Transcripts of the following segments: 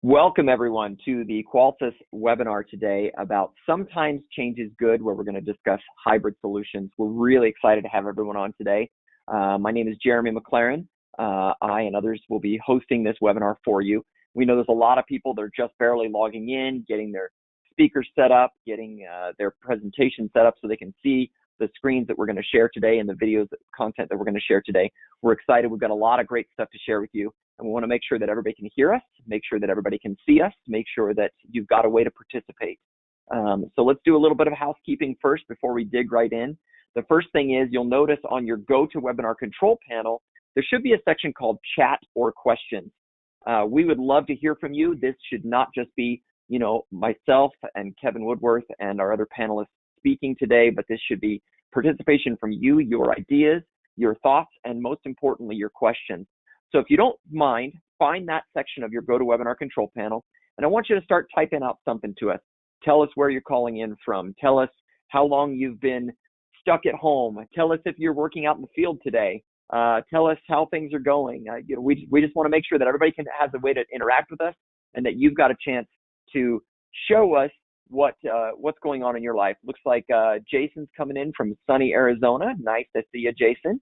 Welcome everyone to the Qualtis webinar today about Sometimes Change is Good, where we're going to discuss hybrid solutions. We're really excited to have everyone on today. My name is Jeremy McLaren. I and others will be hosting this webinar for you. We know there's a lot of people that are just barely logging in, getting their speakers set up, getting their presentation set up so they can see the screens that we're going to share today and the videos, content that we're going to share today. We're excited. We've got a lot of great stuff to share with you. And we want to make sure that everybody can hear us, make sure that everybody can see us, make sure that you've got a way to participate. So let's do a little bit of housekeeping first before we dig right in. The first thing is you'll notice on your GoToWebinar control panel, there should be a section called chat or questions. We would love to hear from you. This should not just be, myself and Kevin Woodworth and our other panelists speaking today, but this should be participation from you, your ideas, your thoughts, and most importantly, your questions. So if you don't mind, find that section of your GoToWebinar control panel, and I want you to start typing out something to us. Tell us where you're calling in from. Tell us how long you've been stuck at home. Tell us if you're working out in the field today. Tell us how things are going. We just want to make sure that everybody has a way to interact with us and that you've got a chance to show us what's going on in your life. Looks like Jason's coming in from sunny Arizona. Nice to see you, Jason.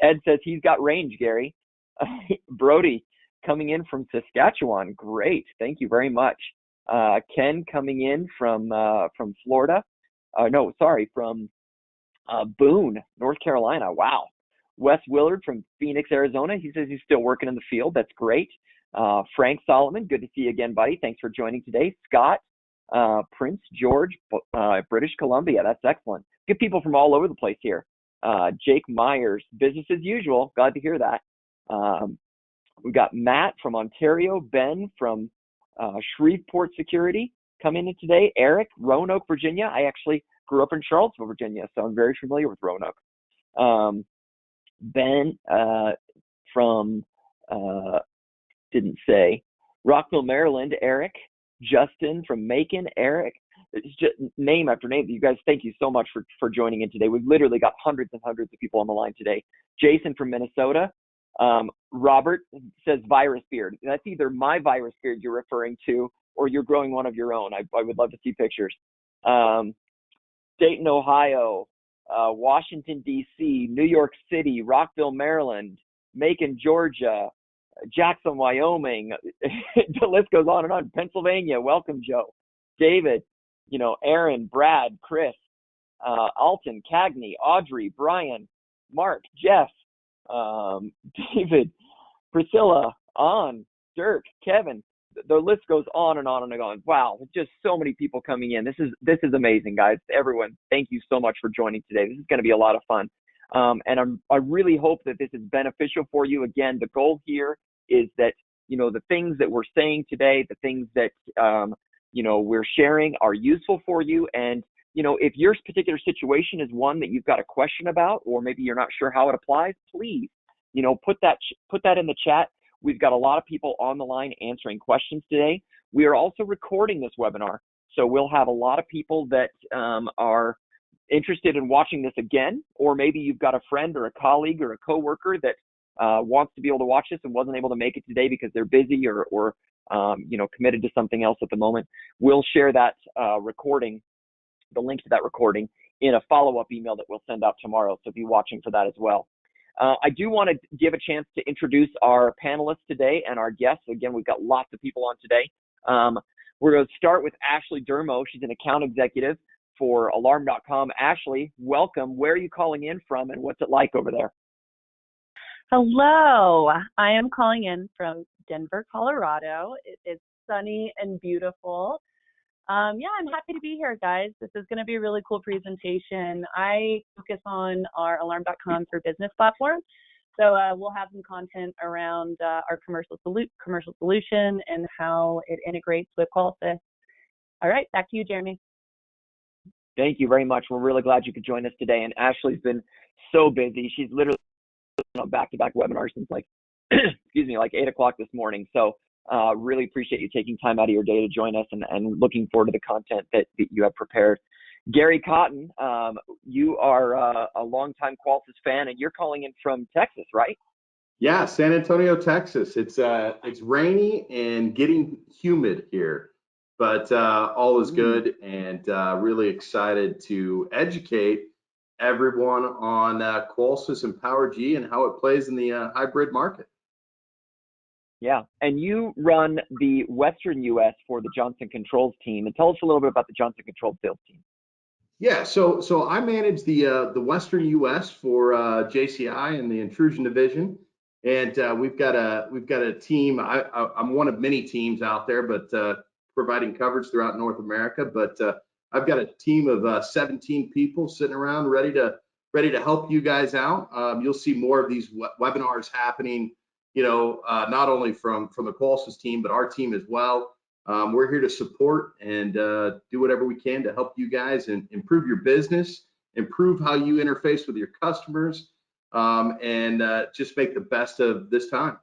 Ed says he's got range, Gary. Brody coming in from Saskatchewan. Great. Thank you very much. Ken coming in from Florida. From Boone, North Carolina. Wow. Wes Willard from Phoenix, Arizona. He says he's still working in the field. That's great. Frank Solomon, good to see you again, buddy. Thanks for joining today. Scott, Prince George, British Columbia. That's excellent. Good people from all over the place here. Jake Myers, business as usual. Glad to hear that. We got Matt from Ontario, Ben from Shreveport Security coming in today. Eric, Roanoke, Virginia. I actually grew up in Charlottesville, Virginia, so I'm very familiar with Roanoke. Ben from didn't say Rockville, Maryland. Eric, Justin from Macon. Eric. It's just name after name. You guys, thank you so much for joining in today. We've literally got hundreds and hundreds of people on the line today. Jason from Minnesota. Robert says virus beard. That's either my virus beard you're referring to or you're growing one of your own. I would love to see pictures. Dayton, Ohio, Washington, D.C., New York City, Rockville, Maryland, Macon, Georgia, Jackson, Wyoming. The list goes on and on. Pennsylvania. Welcome, Joe. David. Aaron, Brad, Chris, Alton, Cagney, Audrey, Brian, Mark, Jeff, David, Priscilla, Dirk, Kevin. The list goes on and on and on. Wow, just so many people coming in. This is amazing, guys. Everyone, thank you so much for joining today. This is going to be a lot of fun. And I really hope that this is beneficial for you. Again, the goal here is that, the things that we're saying today, the things that, we're sharing are useful for you. And, if your particular situation is one that you've got a question about, or maybe you're not sure how it applies, please, put that in the chat. We've got a lot of people on the line answering questions today. We are also recording this webinar. So we'll have a lot of people that are interested in watching this again, or maybe you've got a friend or a colleague or a coworker that wants to be able to watch this and wasn't able to make it today because they're busy or committed to something else at the moment. We'll share that recording, the link to that recording, in a follow-up email that we'll send out tomorrow. So be watching for that as well. I do want to give a chance to introduce our panelists today and our guests. Again, we've got lots of people on today. We're going to start with Ashley Dermo. She's an account executive for Alarm.com. Ashley, welcome. Where are you calling in from, and what's it like over there? Hello. I am calling in from Denver, Colorado. It is sunny and beautiful. I'm happy to be here, guys. This is going to be a really cool presentation. I focus on our Alarm.com for Business platform. So we'll have some content around our commercial solution and how it integrates with Qualtis. All right, back to you, Jeremy. Thank you very much. We're really glad you could join us today. And Ashley's been so busy. She's literally back-to-back webinars since like 8 o'clock this morning. So really appreciate you taking time out of your day to join us and looking forward to the content that you have prepared. Gary Cotton, you are a longtime Qualtis fan, and you're calling in from Texas, right? Yeah, San Antonio, Texas. It's rainy and getting humid here, but all is Mm. good, and really excited to educate everyone on Qualsys and PowerG and how it plays in the hybrid market. Yeah, and you run the Western U.S. for the Johnson Controls team. And tell us a little bit about the Johnson Controls sales team. Yeah, so I manage the Western U.S. for JCI and the intrusion division, and we've got a team. I'm one of many teams out there, but providing coverage throughout North America. But I've got a team of 17 people sitting around ready to help you guys out. You'll see more of these webinars happening, not only from the Qualsys team, but our team as well. We're here to support and do whatever we can to help you guys and improve your business, improve how you interface with your customers, and just make the best of this time.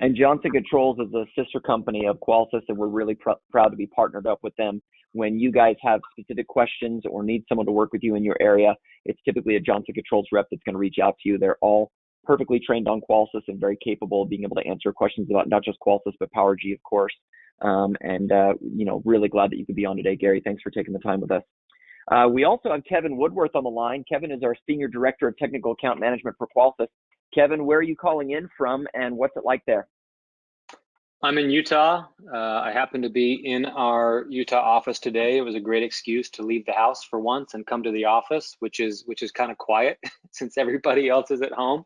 And Johnson Controls is a sister company of Qualsys, and we're really proud to be partnered up with them. When you guys have specific questions or need someone to work with you in your area, it's typically a Johnson Controls rep that's going to reach out to you. They're all perfectly trained on Qualsys and very capable of being able to answer questions about not just Qualsys, but PowerG, of course. Really glad that you could be on today, Gary. Thanks for taking the time with us. We also have Kevin Woodworth on the line. Kevin is our Senior Director of Technical Account Management for Qualsys. Kevin, where are you calling in from, and what's it like there? I'm in Utah. I happen to be in our Utah office today. It was a great excuse to leave the house for once and come to the office, which is kind of quiet since everybody else is at home.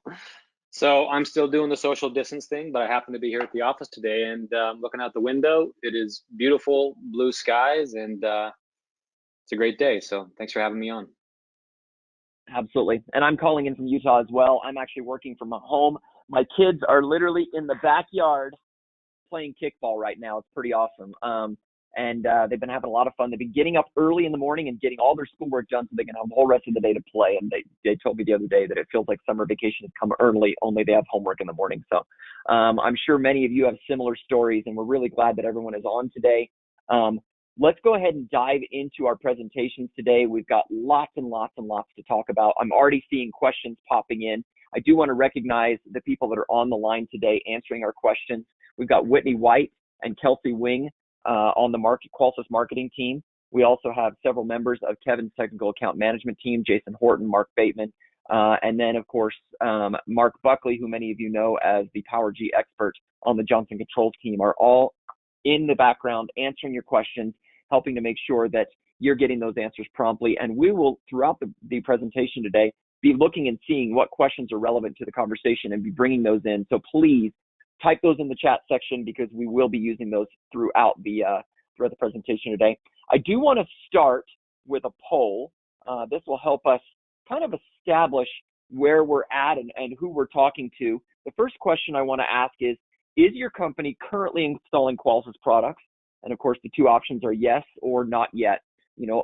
So I'm still doing the social distance thing, but I happen to be here at the office today, and looking out the window. It is beautiful blue skies, and it's a great day. So thanks for having me on. Absolutely. And I'm calling in from Utah as well. I'm actually working from home. My kids are literally in the backyard playing kickball right now. It's pretty awesome. They've been having a lot of fun. They've been getting up early in the morning and getting all their schoolwork done so they can have the whole rest of the day to play. And they told me the other day that it feels like summer vacation has come early, only they have homework in the morning. So I'm sure many of you have similar stories, and we're really glad that everyone is on today. Let's go ahead and dive into our presentations today. We've got lots and lots and lots to talk about. I'm already seeing questions popping in. I do want to recognize the people that are on the line today answering our questions. We've got Whitney White and Kelsey Wing on the Qualsys marketing team. We also have several members of Kevin's technical account management team, Jason Horton, Mark Bateman, and then, of course, Mark Buckley, who many of you know as the PowerG expert on the Johnson Controls team, are all in the background answering your questions, helping to make sure that you're getting those answers promptly. And we will, throughout the presentation today, be looking and seeing what questions are relevant to the conversation and be bringing those in. So please type those in the chat section, because we will be using those throughout the presentation today. I do want to start with a poll. This will help us kind of establish where we're at and who we're talking to. The first question I want to ask is your company currently installing Qualsys products? And of course, the two options are yes or not yet.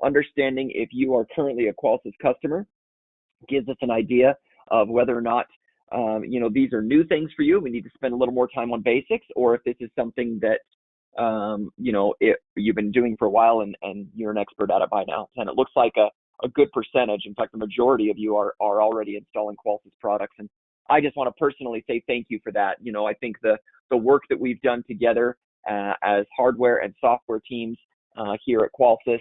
Understanding if you are currently a Qualsys customer gives us an idea of whether or not these are new things for you. We need to spend a little more time on basics, or if this is something that you've been doing for a while and you're an expert at it by now. And it looks like a good percentage, in fact, the majority of you are already installing Qualsys products. And I just want to personally say thank you for that. I think the work that we've done together as hardware and software teams here at Qualsys,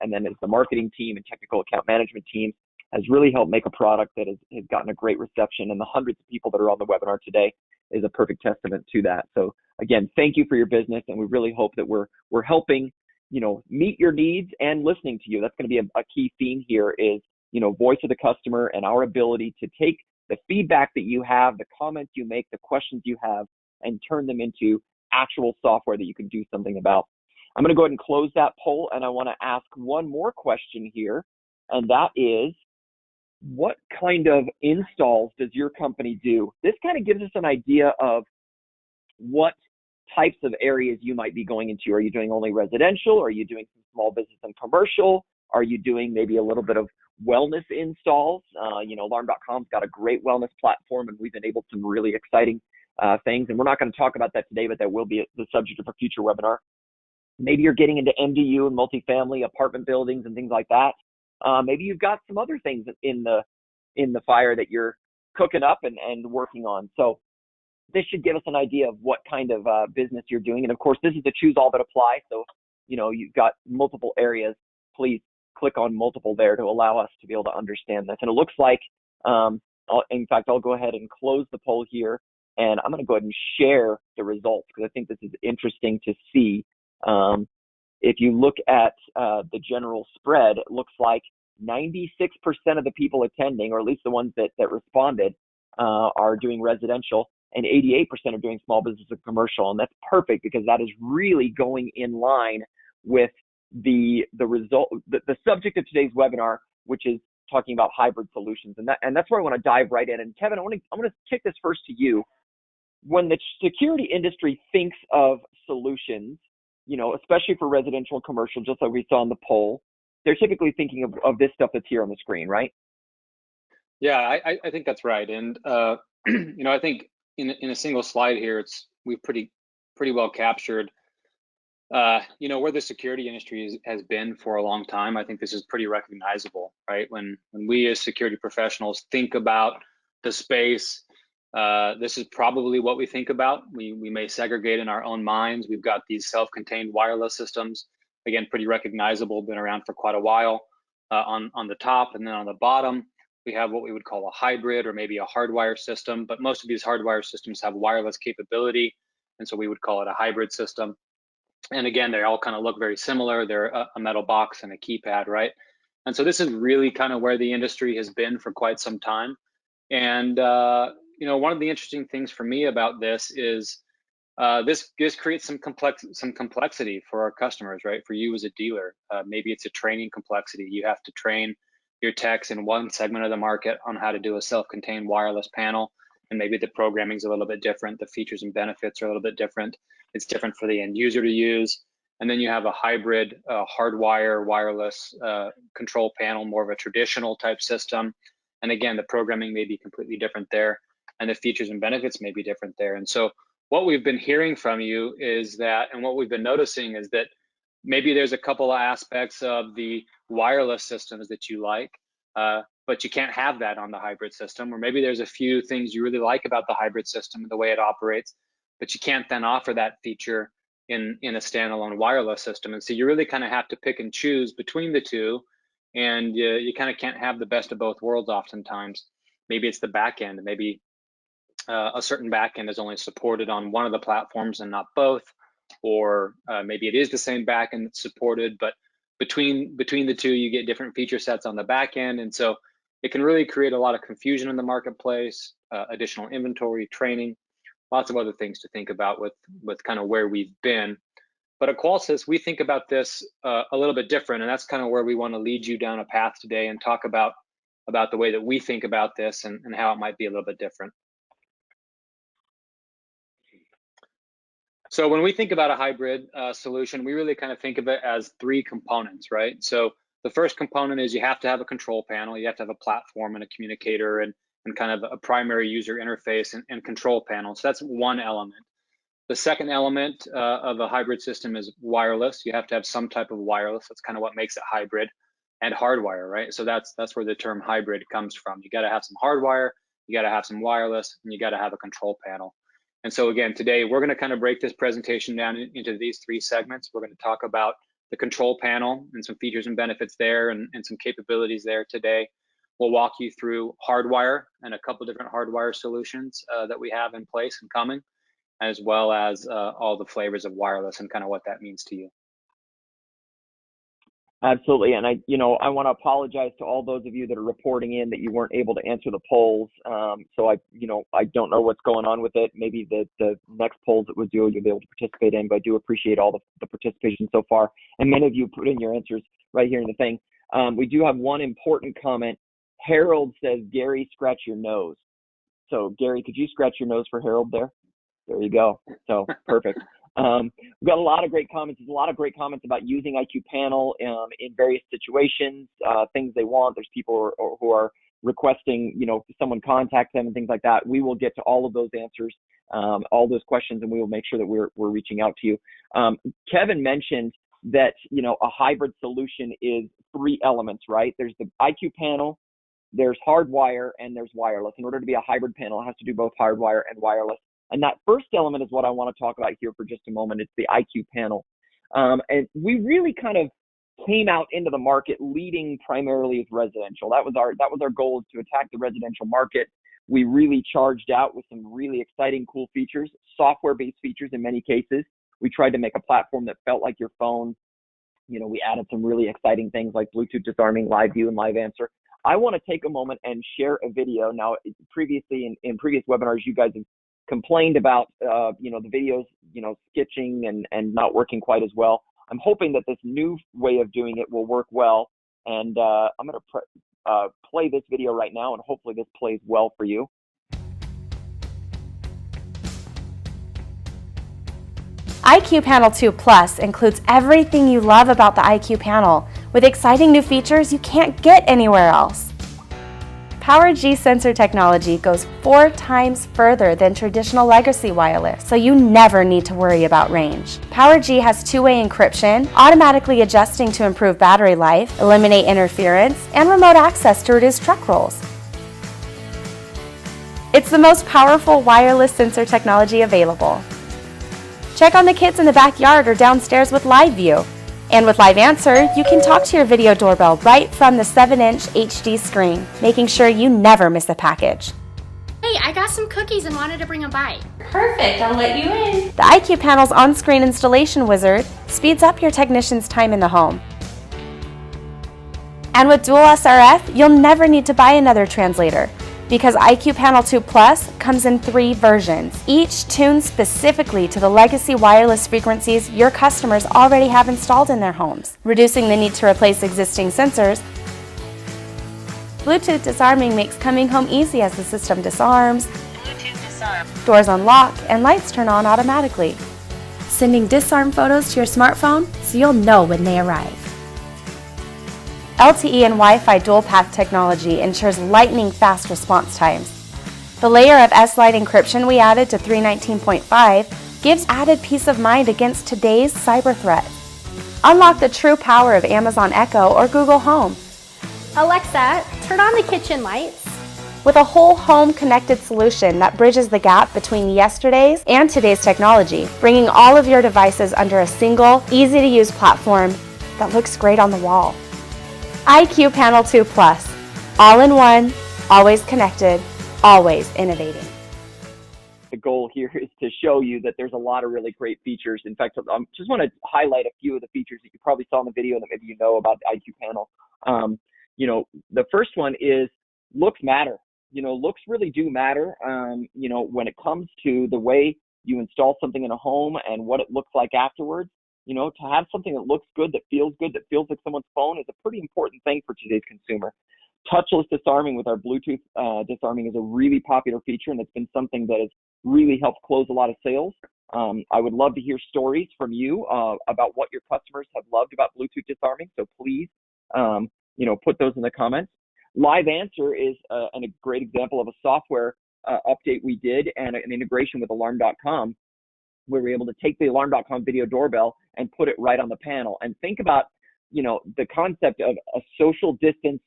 and then as the marketing team and technical account management team, has really helped make a product that has gotten a great reception. And the hundreds of people that are on the webinar today is a perfect testament to that. So again, thank you for your business, and we really hope that we're helping meet your needs and listening to you. That's going to be a key theme here is voice of the customer and our ability to take the feedback that you have, the comments you make, the questions you have, and turn them into actual software that you can do something about. I'm going to go ahead and close that poll, and I want to ask one more question here, and that is, what kind of installs does your company do? This kind of gives us an idea of what types of areas you might be going into. Are you doing only residential? Are you doing some small business and commercial? Are you doing maybe a little bit of wellness installs? Alarm.com's got a great wellness platform, and we've enabled some really exciting things. And we're not going to talk about that today, but that will be the subject of a future webinar. Maybe you're getting into MDU and multifamily apartment buildings and things like that. Maybe you've got some other things in the fire that you're cooking up and working on. So this should give us an idea of what kind of business you're doing. And of course, this is the choose all that apply. So, you've got multiple areas. Please click on multiple there to allow us to be able to understand this. And it looks like, in fact, I'll go ahead and close the poll here, and I'm going to go ahead and share the results because I think this is interesting to see. If you look at the general spread, it looks like 96% of the people attending, or at least the ones that responded, are doing residential, and 88% are doing small business and commercial. And that's perfect because that is really going in line with the result, the subject of today's webinar, which is talking about hybrid solutions. And that's where I want to dive right in. And Kevin, I'm going to kick this first to you. When the security industry thinks of solutions, especially for residential and commercial, just like we saw in the poll, they're typically thinking of this stuff that's here on the screen, right? Yeah, I think that's right. And I think in a single slide here, we've pretty well captured where the security industry has been for a long time. I think this is pretty recognizable, right? When we as security professionals think about the space, this is probably what we think about. We may segregate in our own minds. We've got these self-contained wireless systems, again, pretty recognizable, been around for quite a while on the top. And then on the bottom, we have what we would call a hybrid or maybe a hardwire system. But most of these hardwire systems have wireless capability. And so we would call it a hybrid system. And again, they all kind of look very similar. They're a metal box and a keypad, right? And so this is really kind of where the industry has been for quite some time. And one of the interesting things for me about this is this creates some complexity for our customers, right? For you as a dealer, maybe it's a training complexity. You have to train your techs in one segment of the market on how to do a self-contained wireless panel, and maybe the programming is a little bit different. The features and benefits are a little bit different. It's different for the end user to use. And then you have a hybrid hardwire wireless control panel, more of a traditional type system. And again, the programming may be completely different there, and the features and benefits may be different there. And so what we've been hearing from you is that, and what we've been noticing is that maybe there's a couple of aspects of the wireless systems that you like, but you can't have that on the hybrid system. Or maybe there's a few things you really like about the hybrid system and the way it operates, but you can't then offer that feature in a standalone wireless system. And so you really kind of have to pick and choose between the two, and you kind of can't have the best of both worlds oftentimes. Maybe it's the back end. Maybe a certain back end is only supported on one of the platforms and not both, or maybe it is the same back end that's supported, but between the two, you get different feature sets on the back end. And so it can really create a lot of confusion in the marketplace, additional inventory, training, lots of other things to think about with kind of where we've been. But at Qualsys, we think about this a little bit different, and that's kind of where we want to lead you down a path today and talk about the way that we think about this and how it might be a little bit different. So when we think about a hybrid solution, we really kind of think of it as three components, right? So the first component is you have to have a control panel, you have to have a platform and a communicator and kind of a primary user interface and control panel. So that's one element. The second element of a hybrid system is wireless. You have to have some type of wireless. That's kind of what makes it hybrid, and hardwire, right? So that's where the term hybrid comes from. You got to have some hardwire, you got to have some wireless, and you got to have a control panel. And so again, today we're going to kind of break this presentation down into these three segments. We're going to talk about the control panel and some features and benefits there and some capabilities there today. We'll walk you through hardwire and a couple different hardwire solutions that we have in place and coming, as well as all the flavors of wireless and kind of what that means to you. Absolutely. And I want to apologize to all those of you that are reporting in that you weren't able to answer the polls. So I don't know what's going on with it. Maybe the next polls that we'll do, you'll be able to participate in, but I do appreciate all the participation so far. And many of you put in your answers right here in the thing. We do have one important comment. Harold says, Gary, scratch your nose. So Gary, could you scratch your nose for Harold there? There you go. So perfect. We've got a lot of great comments. There's a lot of great comments about using IQ Panel in various situations, things they want. There's people who are requesting, someone contact them and things like that. We will get to all of those answers, all those questions, and we will make sure that we're reaching out to you. Kevin mentioned that, a hybrid solution is three elements, right? There's the IQ Panel, there's hardwire and there's wireless. In order to be a hybrid panel, it has to do both hardwire and wireless. And that first element is what I want to talk about here for just a moment. It's the IQ panel. And we really kind of came out into the market leading primarily as residential. That was our goal, is to attack the residential market. We really charged out with some really exciting, cool features, software-based features in many cases. We tried to make a platform that felt like your phone. We added some really exciting things like Bluetooth disarming, live view, and live answer. I want to take a moment and share a video. Now, previously in previous webinars, you guys have complained about, the videos, sketching and not working quite as well. I'm hoping that this new way of doing it will work well. And I'm going to play this video right now, and hopefully this plays well for you. IQ Panel 2 Plus includes everything you love about the IQ Panel, with exciting new features you can't get anywhere else. PowerG sensor technology goes 4 times further than traditional legacy wireless, so you never need to worry about range. PowerG has two-way encryption, automatically adjusting to improve battery life, eliminate interference, and remote access to reduce truck rolls. It's the most powerful wireless sensor technology available. Check on the kids in the backyard or downstairs with Live View. And with Live Answer, you can talk to your video doorbell right from the 7-inch HD screen, making sure you never miss a package. Hey, I got some cookies and wanted to bring them by. Perfect, I'll let you in. The IQ Panel's on-screen installation wizard speeds up your technician's time in the home. And with dual SRF, you'll never need to buy another translator, because IQ Panel 2 Plus comes in 3 versions, each tuned specifically to the legacy wireless frequencies your customers already have installed in their homes, reducing the need to replace existing sensors. Bluetooth disarming makes coming home easy as the system disarms, doors unlock, and lights turn on automatically, sending disarm photos to your smartphone so you'll know when they arrive. LTE and Wi-Fi dual-path technology ensures lightning-fast response times. The layer of S-Lite encryption we added to 319.5 gives added peace of mind against today's cyber threats. Unlock the true power of Amazon Echo or Google Home. Alexa, turn on the kitchen lights. With a whole home connected solution that bridges the gap between yesterday's and today's technology, bringing all of your devices under a single, easy-to-use platform that looks great on the wall. IQ Panel 2 Plus, all in one, always connected, always innovating. The goal here is to show you that there's a lot of really great features. In fact, I just want to highlight a few of the features that you probably saw in the video that maybe you know about the IQ Panel. The first one is looks matter. Looks really do matter. When it comes to the way you install something in a home and what it looks like afterwards. To have something that looks good, that feels like someone's phone is a pretty important thing for today's consumer. Touchless disarming with our Bluetooth disarming is a really popular feature, and it's been something that has really helped close a lot of sales. I would love to hear stories from you about what your customers have loved about Bluetooth disarming, so please, put those in the comments. Live Answer is a great example of a software update we did and an integration with Alarm.com. We were able to take the Alarm.com video doorbell and put it right on the panel. And think about, the concept of a social distance,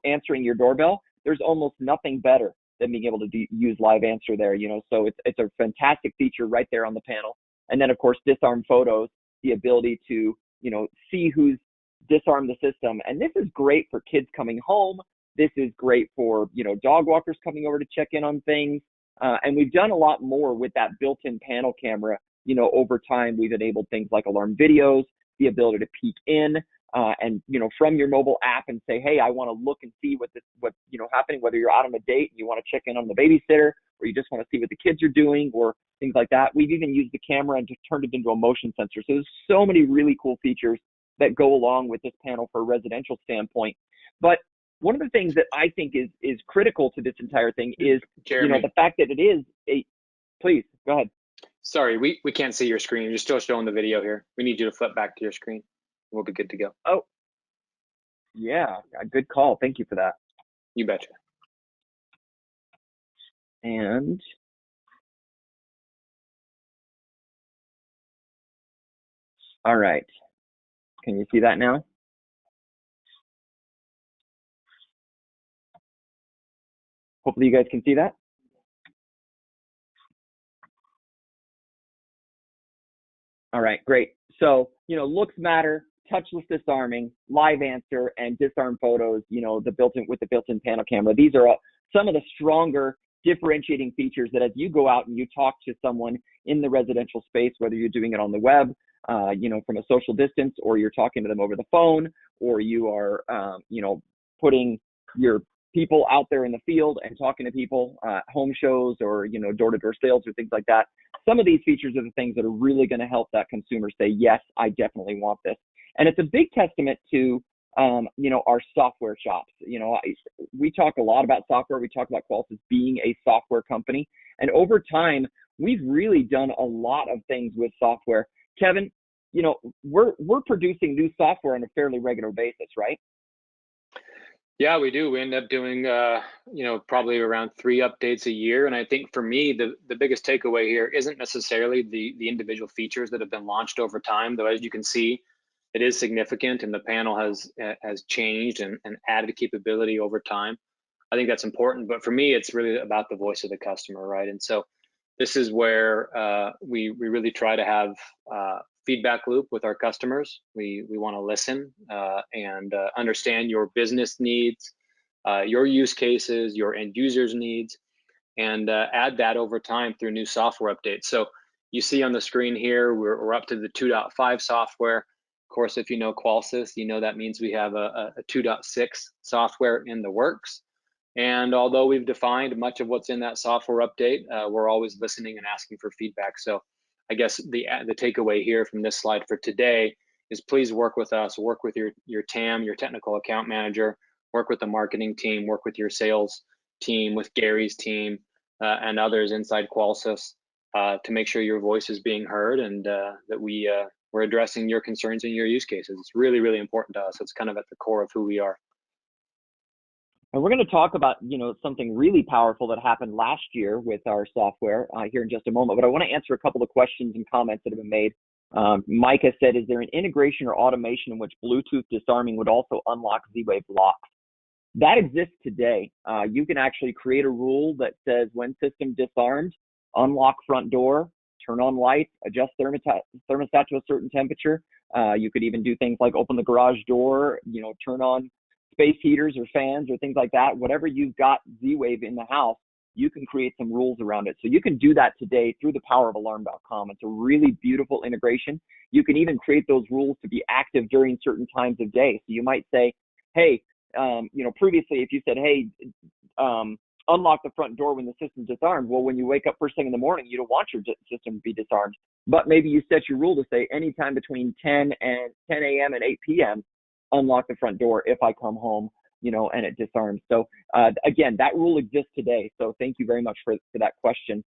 answering your doorbell. There's almost nothing better than being able to use Live Answer there, So it's a fantastic feature right there on the panel. And then, of course, disarm photos, the ability to, see who's disarmed the system. And this is great for kids coming home. This is great for, dog walkers coming over to check in on things. And we've done a lot more with that built-in panel camera. Over time, we've enabled things like alarm videos, the ability to peek in, and from your mobile app and say, hey, I want to look and see what's happening, whether you're out on a date and you want to check in on the babysitter, or you just want to see what the kids are doing, or things like that. We've even used the camera and just turned it into a motion sensor. So there's so many really cool features that go along with this panel for a residential standpoint. But one of the things that I think is critical to this entire thing is, Jeremy, the fact that it is please go ahead. Sorry, we can't see your screen. You're still showing the video here. We need you to flip back to your screen. We'll be good to go. Oh, yeah, good call. Thank you for that. You betcha. And all right. Can you see that now? Hopefully you guys can see that. All right, great. So, looks matter, touchless disarming, live answer, and disarm photos, with the built-in panel camera. These are some of the stronger differentiating features that as you go out and you talk to someone in the residential space, whether you're doing it on the web, from a social distance, or you're talking to them over the phone, or you are, putting your people out there in the field and talking to people, home shows, or, door-to-door sales or things like that. Some of these features are the things that are really going to help that consumer say, yes, I definitely want this. And it's a big testament to, our software shops. We talk a lot about software. We talk about Qualys being a software company. And over time, we've really done a lot of things with software. Kevin, we're producing new software on a fairly regular basis, right? Yeah, we do. We end up doing, probably around 3 updates a year. And I think for me, the biggest takeaway here isn't necessarily the individual features that have been launched over time, though, as you can see, it is significant, and the panel has changed and added capability over time. I think that's important, but for me, it's really about the voice of the customer, right? And so this is where we really try to have feedback loop with our customers. We want to listen and understand your business needs, your use cases, your end users' needs, and add that over time through new software updates. So you see on the screen here, we're up to the 2.5 software. Of course, if you know Qualys, that means we have a 2.6 software in the works. And although we've defined much of what's in that software update, we're always listening and asking for feedback. So I guess the takeaway here from this slide for today is please work with us, work with your TAM, your technical account manager, work with the marketing team, work with your sales team, with Gary's team, and others inside Qualys to make sure your voice is being heard and that we're addressing your concerns and your use cases. It's really, really important to us. It's kind of at the core of who we are. And we're going to talk about, something really powerful that happened last year with our software here in just a moment. But I want to answer a couple of questions and comments that have been made. Mike has said, is there an integration or automation in which Bluetooth disarming would also unlock Z-Wave locks? That exists today. You can actually create a rule that says when system disarmed, unlock front door, turn on lights, adjust thermostat to a certain temperature. You could even do things like open the garage door, turn on space heaters or fans or things like that. Whatever you've got Z-Wave in the house, you can create some rules around it. So you can do that today through the powerofalarm.com. It's a really beautiful integration. You can even create those rules to be active during certain times of day. So you might say, hey, previously if you said, hey, unlock the front door when the system's disarmed. Well, when you wake up first thing in the morning, you don't want your system to be disarmed. But maybe you set your rule to say anytime between 10 a.m. and 8 p.m., unlock the front door if I come home, and it disarms. So again, that rule exists today. So thank you very much for that question.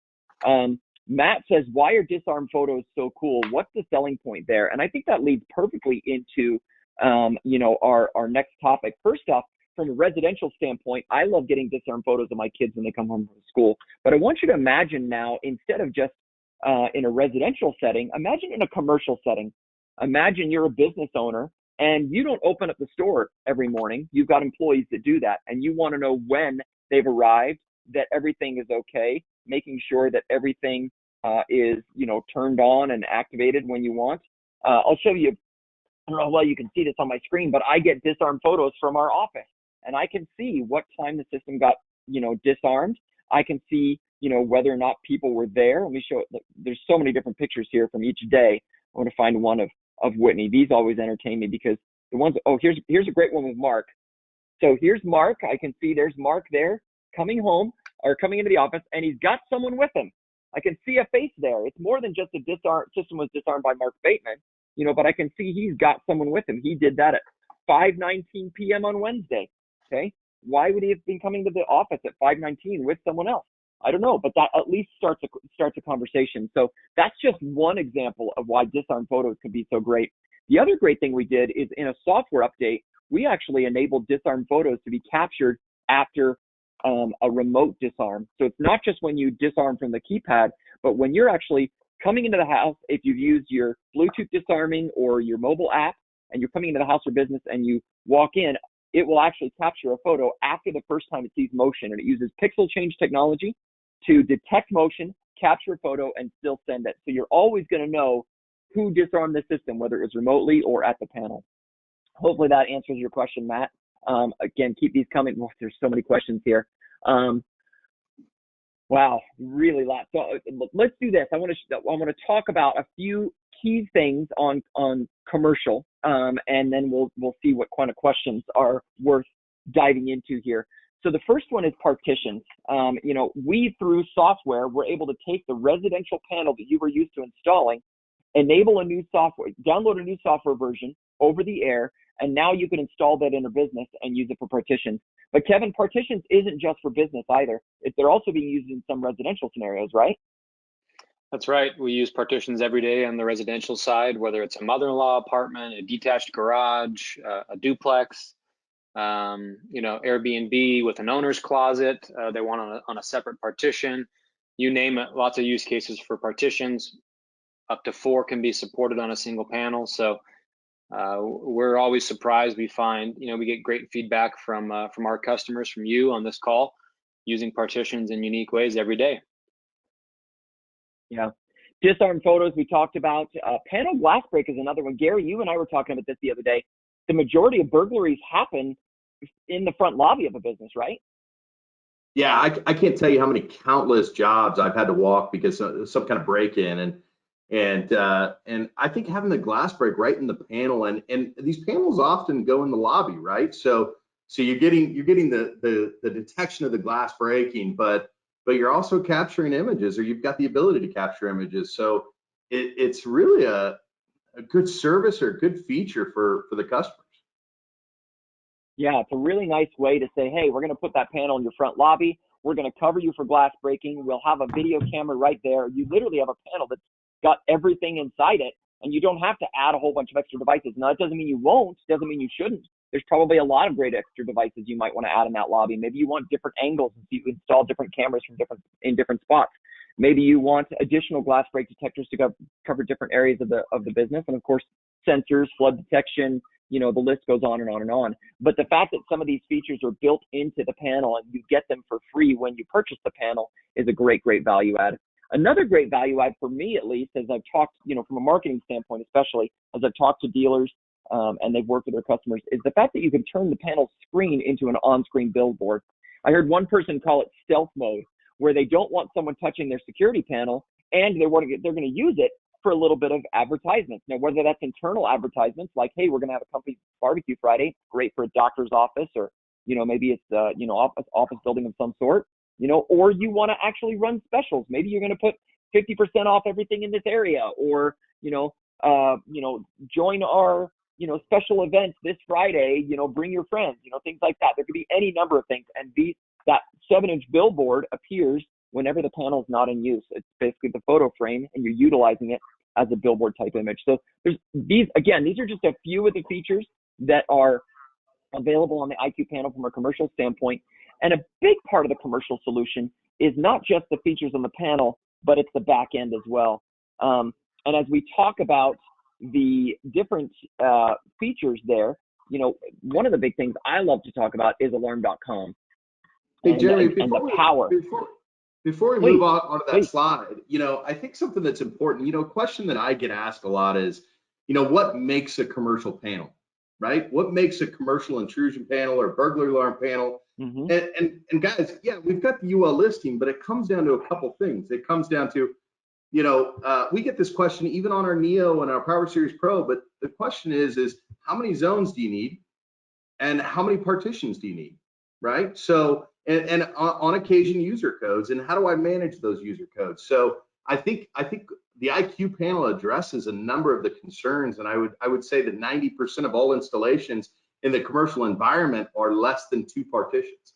Matt says, why are disarm photos so cool? What's the selling point there? And I think that leads perfectly into, our next topic. First off, from a residential standpoint, I love getting disarm photos of my kids when they come home from school. But I want you to imagine now, instead of just in a residential setting, imagine in a commercial setting. Imagine you're a business owner and you don't open up the store every morning. You've got employees that do that, and you want to know when they've arrived, that everything is okay, making sure that everything is, turned on and activated when you want. I'll show you, I don't know how well you can see this on my screen, but I get disarm photos from our office, and I can see what time the system got, disarmed. I can see, whether or not people were there. Let me show it. There's so many different pictures here from each day. I want to find one of Whitney. These always entertain me because the ones, here's a great one with Mark. So here's Mark. I can see there's Mark there coming home or coming into the office, and he's got someone with him. I can see a face there. It's more than just a system was disarmed by Mark Bateman, but I can see he's got someone with him. He did that at 5:19 p.m. on Wednesday. Okay. Why would he have been coming to the office at 5:19 with someone else? I don't know, but that at least starts a conversation. So that's just one example of why disarm photos can be so great. The other great thing we did is in a software update, we actually enabled disarm photos to be captured after a remote disarm. So it's not just when you disarm from the keypad, but when you're actually coming into the house, if you've used your Bluetooth disarming or your mobile app and you're coming into the house or business and you walk in, it will actually capture a photo after the first time it sees motion, and it uses pixel change technology to detect motion, capture a photo, and still send it. So you're always going to know who disarmed the system, whether it was remotely or at the panel. Hopefully that answers your question, Matt. Again, keep these coming. Oh, there's so many questions here. Wow, really lot. So let's do this. I want to talk about a few key things on commercial, and then we'll see what kind of questions are worth diving into here. So the first one is partitions. We through software were able to take the residential panel that you were used to installing, enable a new software, download a new software version over the air, and now you can install that in a business and use it for partitions. But Kevin, partitions isn't just for business either. They're also being used in some residential scenarios, right? That's right. We use partitions every day on the residential side, whether it's a mother-in-law apartment, a detached garage, a duplex, Airbnb with an owner's closet. They want on a separate partition. You name it, lots of use cases for partitions. Up to 4 can be supported on a single panel. So we're always surprised. We find, we get great feedback from our customers, from you on this call, using partitions in unique ways every day. Yeah. Disarm photos we talked about. Panel glass break is another one. Gary, you and I were talking about this the other day. The majority of burglaries happen in the front lobby of a business, right? Yeah, I can't tell you how many countless jobs I've had to walk because of some kind of break-in, and I think having the glass break right in the panel, and these panels often go in the lobby, right? So you're getting the detection of the glass breaking, but you're also capturing images, or you've got the ability to capture images. So it's really a good service or a good feature for the customers. Yeah, it's a really nice way to say, hey, we're going to put that panel in your front lobby. We're going to cover you for glass breaking. We'll have a video camera right there. You literally have a panel that's got everything inside it, and you don't have to add a whole bunch of extra devices. Now, it doesn't mean you won't, doesn't mean you shouldn't. There's probably a lot of great extra devices you might want to add in that lobby. Maybe you want different angles, and you install different cameras in different spots. Maybe you want additional glass break detectors to cover different areas of the business, and of course, sensors, flood detection. The list goes on and on and on. But the fact that some of these features are built into the panel and you get them for free when you purchase the panel is a great value add. Another great value add for me, at least, as I've talked, from a marketing standpoint, especially as I've talked to dealers and they've worked with their customers, is the fact that you can turn the panel screen into an on-screen billboard. I heard one person call it stealth mode, where they don't want someone touching their security panel, and they're going to use it for a little bit of advertisements. Now, whether that's internal advertisements, like, hey, we're going to have a company barbecue Friday, great for a doctor's office, or, maybe it's, office building of some sort, or you want to actually run specials. Maybe you're going to put 50% off everything in this area, or, join our, special event this Friday, bring your friends, things like that. There could be any number of things. And that 7-inch billboard appears whenever the panel is not in use. It's basically the photo frame, and you're utilizing it as a billboard type image. So these are just a few of the features that are available on the IQ panel from a commercial standpoint. And a big part of the commercial solution is not just the features on the panel, but it's the back end as well. And as we talk about the different features there, one of the big things I love to talk about is alarm.com. Hey, Jeremy, and the power. Before we move on to that slide, I think something that's important, a question that I get asked a lot is, what makes a commercial panel, right? What makes a commercial intrusion panel or burglar alarm panel? Mm-hmm. And guys, yeah, we've got the UL listing, but it comes down to a couple things. It comes down to, we get this question even on our Neo and our Power Series Pro, but the question is how many zones do you need, and how many partitions do you need, right? So, and on occasion user codes, and how do I manage those user codes? So I think the IQ panel addresses a number of the concerns, and I would say that 90% of all installations in the commercial environment are less than 2 partitions.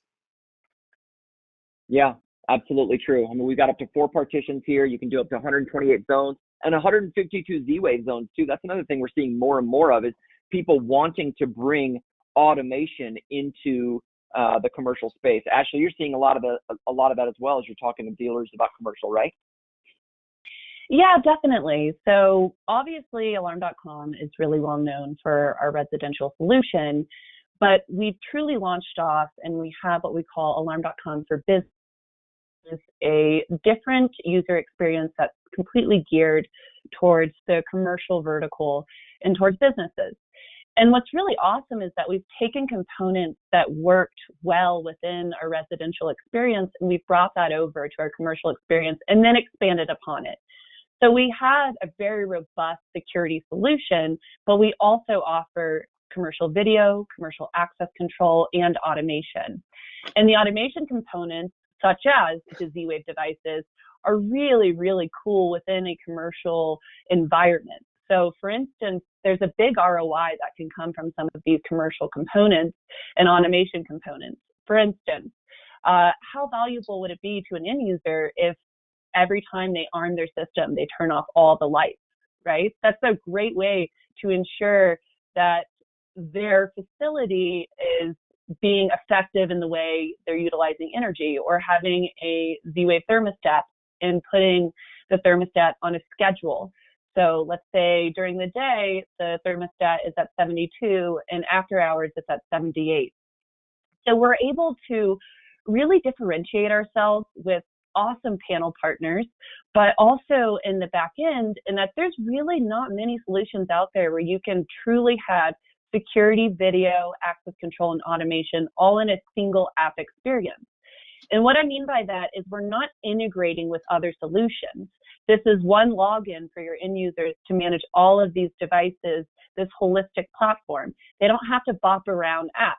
Yeah, absolutely true. I mean, we've got up to 4 partitions here. You can do up to 128 zones and 152 Z-Wave zones too. That's another thing we're seeing more and more of, is people wanting to bring automation into the commercial space. Ashley, you're seeing a lot of that as well as you're talking to dealers about commercial, right? Yeah, definitely. So obviously alarm.com is really well known for our residential solution, But we've truly launched off, and we have what we call Alarm.com for Business, a different user experience that's completely geared towards the commercial vertical and towards businesses. And what's really awesome is that we've taken components that worked well within our residential experience, and we've brought that over to our commercial experience and then expanded upon it. So we have a very robust security solution, but we also offer commercial video, commercial access control, and automation. And the automation components, such as the Z-Wave devices, are really, really cool within a commercial environment. So for instance, there's a big ROI that can come from some of these commercial components and automation components. For instance, how valuable would it be to an end user if every time they arm their system, they turn off all the lights, right? That's a great way to ensure that their facility is being effective in the way they're utilizing energy, or having a Z-Wave thermostat and putting the thermostat on a schedule. So let's say during the day, the thermostat is at 72, and after hours, it's at 78. So we're able to really differentiate ourselves with awesome panel partners, but also in the back end, and that there's really not many solutions out there where you can truly have security, video, access control, and automation all in a single app experience. And what I mean by that is we're not integrating with other solutions. This is one login for your end users to manage all of these devices, this holistic platform. They don't have to bop around apps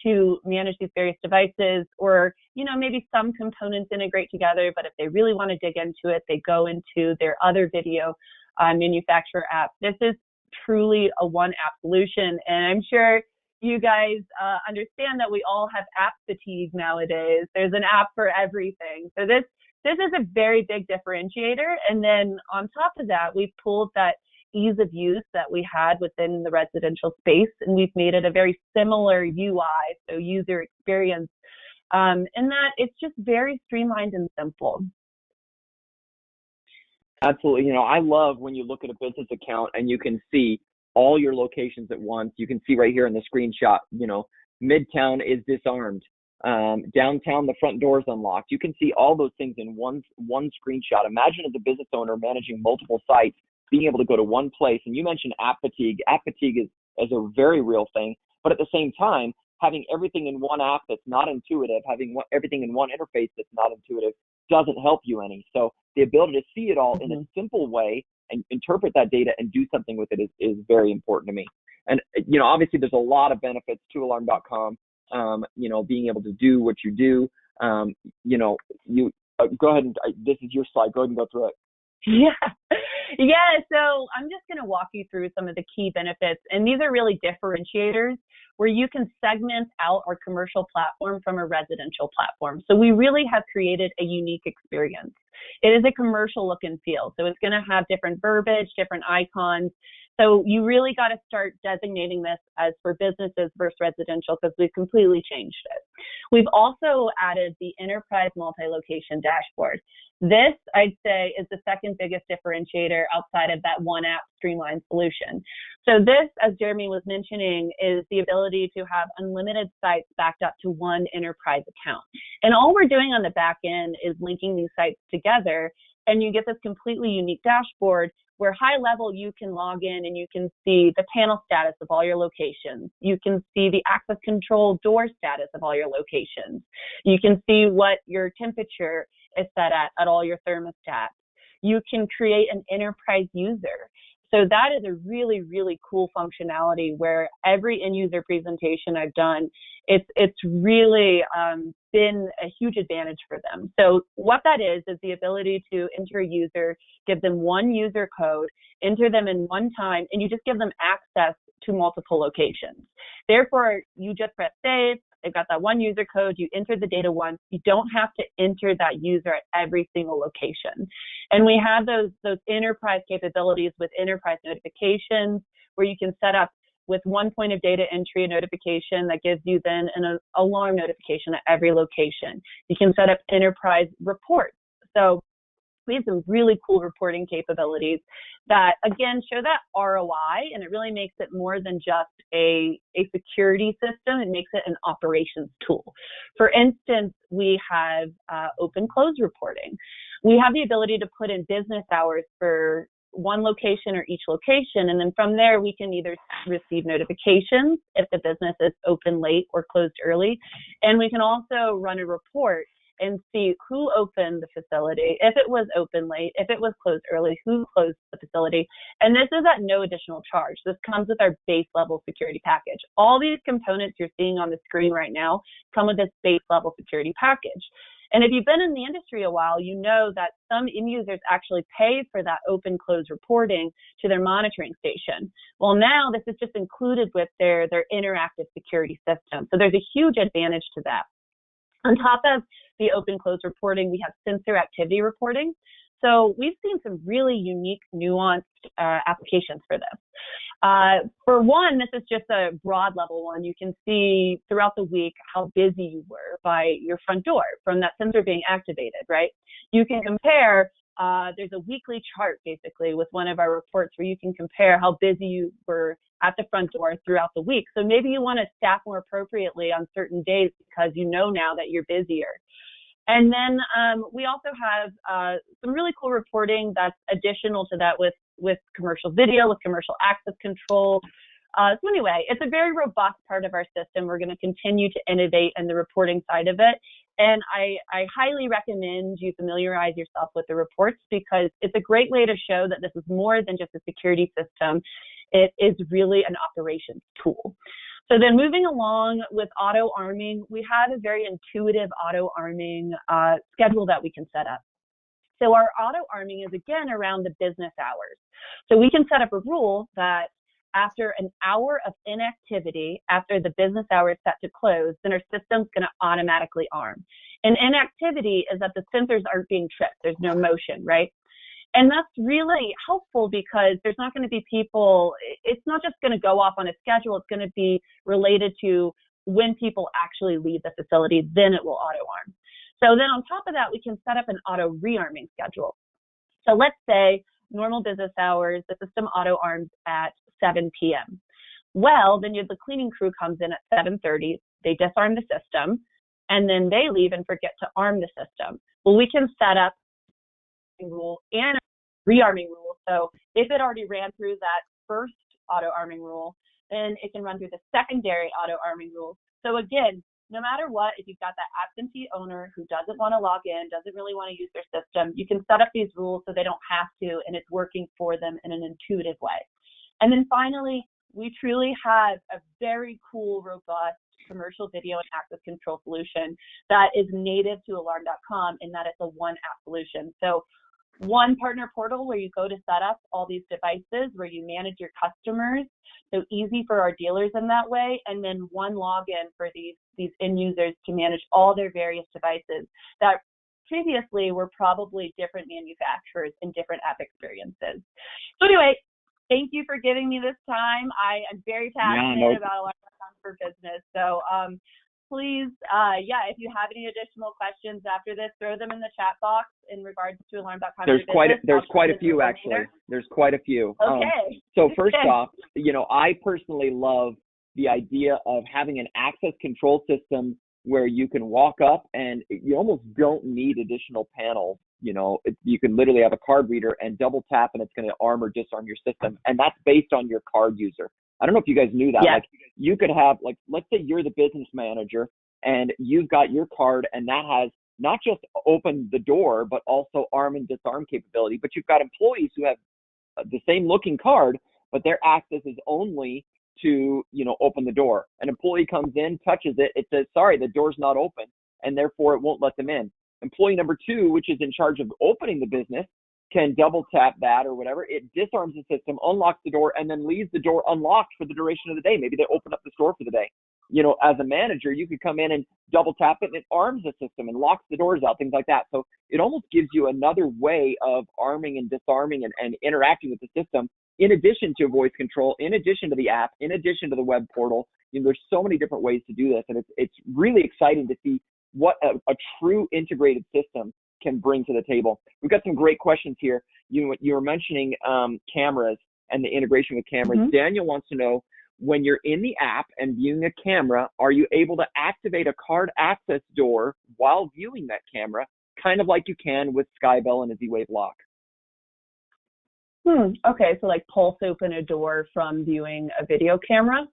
to manage these various devices, or, you know, maybe some components integrate together, but if they really want to dig into it, they go into their other video manufacturer app. This is truly a one app solution, and I'm sure you guys understand that we all have app fatigue nowadays. There's an app for everything. So this is a very big differentiator. And then on top of that, we've pulled that ease of use that we had within the residential space, and we've made it a very similar UI, so user experience, in that it's just very streamlined and simple. Absolutely. You know, I love when you look at a business account and you can see all your locations at once. You can see right here in the screenshot, you know, Midtown is disarmed. Downtown, the front door is unlocked. You can see all those things in one screenshot. Imagine as a business owner managing multiple sites, being able to go to one place. And you mentioned app fatigue. App fatigue is a very real thing. But at the same time, having everything in one app that's not intuitive, having everything in one interface that's not intuitive, doesn't help you any. So the ability to see it all in a simple way and interpret that data and do something with it is very important to me. And, you know, obviously there's a lot of benefits to Alarm.com, you know, being able to do what you do. You know, you go ahead and this is your slide. Go ahead and go through it. Yeah. So I'm just going to walk you through some of the key benefits. And these are really differentiators where you can segment out our commercial platform from a residential platform. So we really have created a unique experience. It is a commercial look and feel. So it's going to have different verbiage, different icons. So you really got to start designating this as for businesses versus residential, because we've completely changed it. We've also added the enterprise multi-location dashboard. This, I'd say, is the second biggest differentiator outside of that one app streamlined solution. So this, as Jeremy was mentioning, is the ability to have unlimited sites backed up to one enterprise account. And all we're doing on the back end is linking these sites together, and you get this completely unique dashboard where high level you can log in and you can see the panel status of all your locations. You can see the access control door status of all your locations. You can see what your temperature is set at all your thermostats. You can create an enterprise user. So that is a really, really cool functionality where every end user presentation I've done, it's really been a huge advantage for them. So what that is the ability to enter a user, give them one user code, enter them in one time, and you just give them access to multiple locations. Therefore, you just press save. They've got that one user code. You enter the data once. You don't have to enter that user at every single location. And we have those enterprise capabilities with enterprise notifications, where you can set up with one point of data entry a notification that gives you then an alarm notification at every location. You can set up enterprise reports. So we have some really cool reporting capabilities that, again, show that ROI, and it really makes it more than just a security system. It makes it an operations tool. For instance, we have open-close reporting. We have the ability to put in business hours for one location or each location, and then from there we can either receive notifications if the business is open late or closed early, and we can also run a report and see who opened the facility, if it was open late, if it was closed early, who closed the facility. And this is at no additional charge. This comes with our base level security package. All these components you're seeing on the screen right now come with this base level security package. And if you've been in the industry a while, you know that some end users actually pay for that open close reporting to their monitoring station. Well, now this is just included with their interactive security system. So there's a huge advantage to that. On top of the open close reporting, we have sensor activity reporting. So we've seen some really unique, nuanced applications for this. For one, this is just a broad level one. You can see throughout the week how busy you were by your front door from that sensor being activated, right? You can compare, there's a weekly chart basically with one of our reports where you can compare how busy you were at the front door throughout the week. So maybe you want to staff more appropriately on certain days because you know now that you're busier. And then we also have some really cool reporting that's additional to that with commercial video, with commercial access control. So anyway, it's a very robust part of our system. We're going to continue to innovate in the reporting side of it. And I highly recommend you familiarize yourself with the reports because it's a great way to show that this is more than just a security system. It is really an operations tool. So then moving along with auto arming, we have a very intuitive auto arming schedule that we can set up. So our auto arming is again around the business hours. So we can set up a rule that after an hour of inactivity, after the business hour is set to close, then our system's going to automatically arm. And inactivity is that the sensors aren't being tripped. There's no motion, right? And that's really helpful because there's not going to be people, it's not just going to go off on a schedule. It's going to be related to when people actually leave the facility, then it will auto arm. So then on top of that, we can set up an auto rearming schedule. So let's say normal business hours, the system auto arms at 7 p.m. Well, then the cleaning crew comes in at 7:30, they disarm the system, and then they leave and forget to arm the system. Well, we can set up rule and a rearming rule. So if it already ran through that first auto arming rule, then it can run through the secondary auto arming rule. So again, no matter what, if you've got that absentee owner who doesn't want to log in, doesn't really want to use their system, you can set up these rules so they don't have to, and it's working for them in an intuitive way. And then finally, we truly have a very cool, robust commercial video and access control solution that is native to alarm.com in that it's a one app solution. So one partner portal where you go to set up all these devices, where you manage your customers, so easy for our dealers in that way, and then one login for these end users to manage all their various devices that previously were probably different manufacturers and different app experiences. So anyway, thank you for giving me this time. I am very passionate about alarm.com for business. So please, if you have any additional questions after this, throw them in the chat box in regards to alarm.com. There's quite a few actually. There's quite a few. Okay. So first off, I personally love the idea of having an access control system where you can walk up and you almost don't need additional panels. You can literally have a card reader and double tap and it's going to arm or disarm your system. And that's based on your card user. I don't know if you guys knew that. Yeah. Like you could have, let's say you're the business manager and you've got your card and that has not just open the door, but also arm and disarm capability. But you've got employees who have the same looking card, but their access is only to, open the door. An employee comes in, touches it, it says, sorry, the door's not open, and therefore it won't let them in. Employee number 2, which is in charge of opening the business, can double tap that or whatever. It disarms the system, unlocks the door, and then leaves the door unlocked for the duration of the day. Maybe they open up the store for the day. As a manager, you could come in and double tap it and it arms the system and locks the doors out, things like that. So it almost gives you another way of arming and disarming and interacting with the system, in addition to voice control, in addition to the app, in addition to the web portal. There's so many different ways to do this. And it's really exciting to see what a true integrated system can bring to the table. We've got some great questions here. You were mentioning cameras and the integration with cameras. Mm-hmm. Daniel wants to know, when you're in the app and viewing a camera, are you able to activate a card access door while viewing that camera, kind of like you can with Skybell and a Z-Wave lock? Okay, so like pulse open a door from viewing a video camera?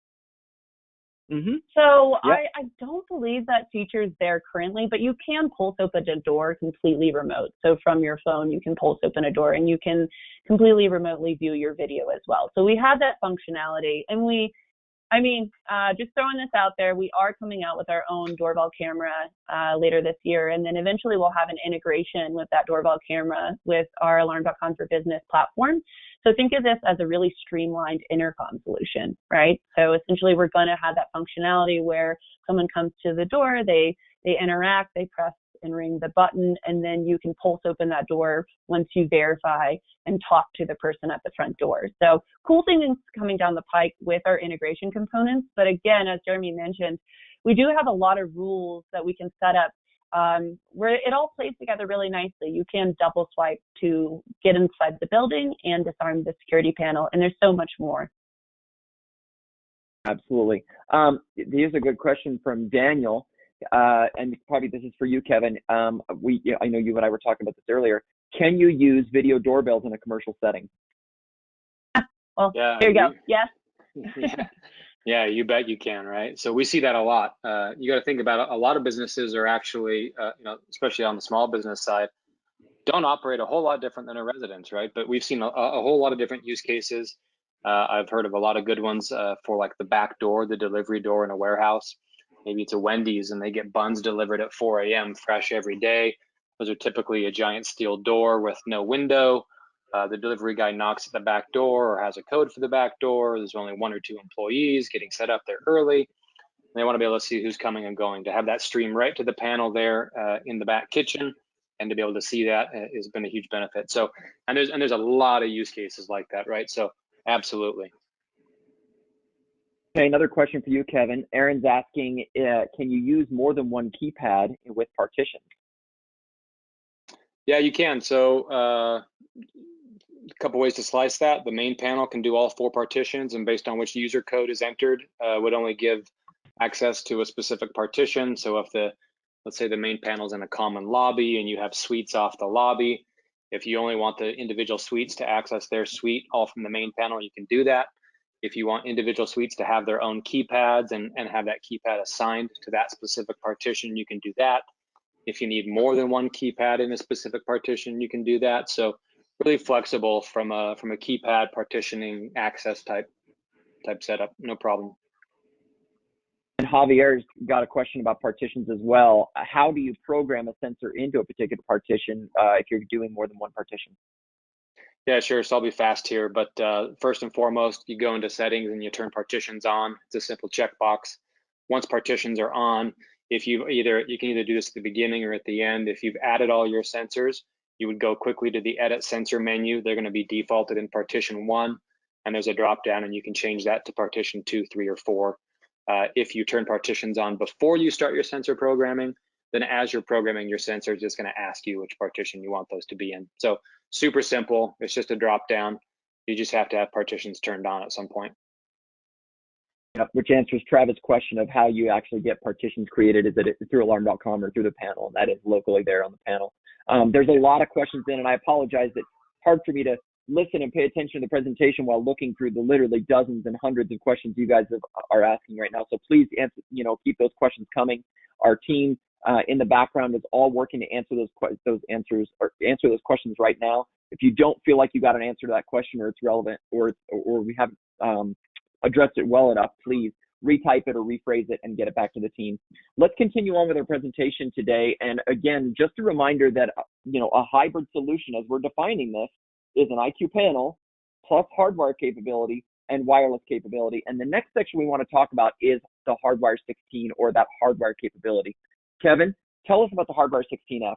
Mm-hmm. So Yep. I don't believe that feature is there currently, but you can pulse open a door completely remote. So from your phone, you can pulse open a door and you can completely remotely view your video as well. So we have that functionality, and just throwing this out there, we are coming out with our own doorbell camera later this year, and then eventually we'll have an integration with that doorbell camera with our Alarm.com for Business platform. So think of this as a really streamlined intercom solution, right? So essentially we're going to have that functionality where someone comes to the door, they interact, they press and ring the button, and then you can pulse open that door once you verify and talk to the person at the front door. So cool things coming down the pike with our integration components. But again, as Jeremy mentioned, we do have a lot of rules that we can set up where it all plays together really nicely. You can double swipe to get inside the building and disarm the security panel, and there's so much more. Absolutely. Here's a good question from Daniel. And probably this is for you, Kevin. I know you and I were talking about this earlier. Can you use video doorbells in a commercial setting? Well, Yeah, there you go. Yes. Yeah, you bet you can, right? So we see that a lot. You got to think about it. A lot of businesses are actually, especially on the small business side, don't operate a whole lot different than a residence, right? But we've seen a whole lot of different use cases. I've heard of a lot of good ones for like the back door, the delivery door in a warehouse. Maybe it's a Wendy's and they get buns delivered at 4 a.m. fresh every day. Those are typically a giant steel door with no window. The delivery guy knocks at the back door or has a code for the back door. There's only 1 or 2 employees getting set up there early. They want to be able to see who's coming and going. To have that stream right to the panel there in the back kitchen and to be able to see that has been a huge benefit. So, and there's a lot of use cases like that, right? So absolutely. Okay, another question for you, Kevin. Aaron's asking, can you use more than one keypad with partitions? Yeah, you can. So a couple ways to slice that. The main panel can do all 4 partitions, and based on which user code is entered, would only give access to a specific partition. So if let's say the main panel is in a common lobby and you have suites off the lobby, if you only want the individual suites to access their suite all from the main panel, you can do that. If you want individual suites to have their own keypads and have that keypad assigned to that specific partition, you can do that. If you need more than one keypad in a specific partition, you can do that. So really flexible from a keypad partitioning access type setup, no problem. And Javier's got a question about partitions as well. How do you program a sensor into a particular partition if you're doing more than one partition? Yeah, sure. So I'll be fast here, but first and foremost, you go into settings and you turn partitions on. It's a simple checkbox. Once partitions are on, you can either do this at the beginning or at the end. If you've added all your sensors, you would go quickly to the edit sensor menu. They're going to be defaulted in partition 1, and there's a drop down and you can change that to partition 2, 3, or 4. If you turn partitions on before you start your sensor programming, then as you're programming your sensors, it's going to ask you which partition you want those to be in. So super simple. It's just a drop down. You just have to have partitions turned on at some point. Yep, which answers Travis' question of how you actually get partitions created. Is it through alarm.com or through the panel? And that is locally there on the panel. There's a lot of questions in, and I apologize that it's hard for me to listen and pay attention to the presentation while looking through the literally dozens and hundreds of questions you guys are asking right now. So please answer, keep those questions coming. Our team in the background is all working to answer those questions right now. If you don't feel like you got an answer to that question or it's relevant or we haven't addressed it well enough, please retype it or rephrase it and get it back to the team. Let's continue on with our presentation today. And again, just a reminder that a hybrid solution, as we're defining this, is an IQ panel plus hardwire capability and wireless capability. And the next section we want to talk about is the HARDWIRE 16 or that hardwire capability. Kevin, tell us about the HARDWIRE 16F.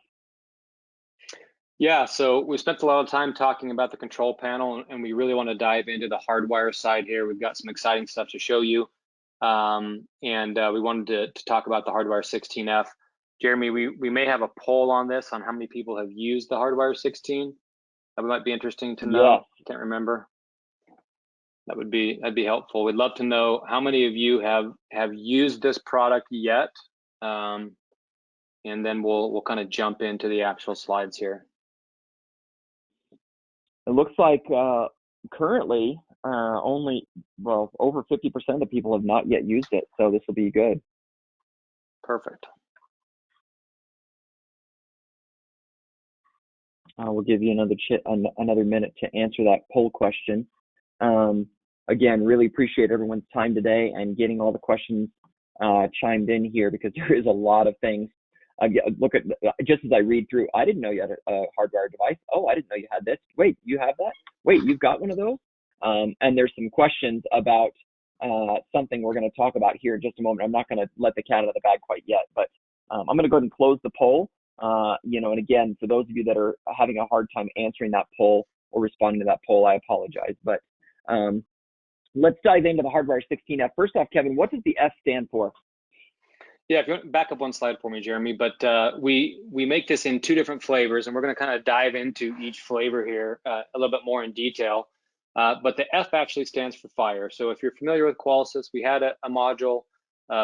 Yeah, so we spent a lot of time talking about the control panel, and we really want to dive into the hardwire side here. We've got some exciting stuff to show you. We wanted to talk about the HARDWIRE 16F. Jeremy, we may have a poll on this on how many people have used the HARDWIRE 16. That might be interesting to know. Yes. I can't remember. That'd be helpful. We'd love to know how many of you have used this product yet, and then we'll kind of jump into the actual slides here. It looks like currently only, well, over 50% of the people have not yet used it, so this will be good. Perfect. We'll give you another minute to answer that poll question. Again, really appreciate everyone's time today and getting all the questions chimed in here, because there is a lot of things. Look at, just as I read through, I didn't know you had a HARDWIRE device. Oh, I didn't know you had this. Wait, you have that? Wait, you've got one of those? And there's some questions about something we're going to talk about here in just a moment. I'm not going to let the cat out of the bag quite yet, but I'm going to go ahead and close the poll. And again, for those of you that are having a hard time answering that poll or responding to that poll, I apologize. But let's dive into the HARDWIRE 16F. First off, Kevin, what does the F stand for? Yeah, if you want to back up one slide for me, Jeremy, but we make this in 2 different flavors, and we're going to kind of dive into each flavor here a little bit more in detail. But the F actually stands for fire. So if you're familiar with Qualysys, we had a module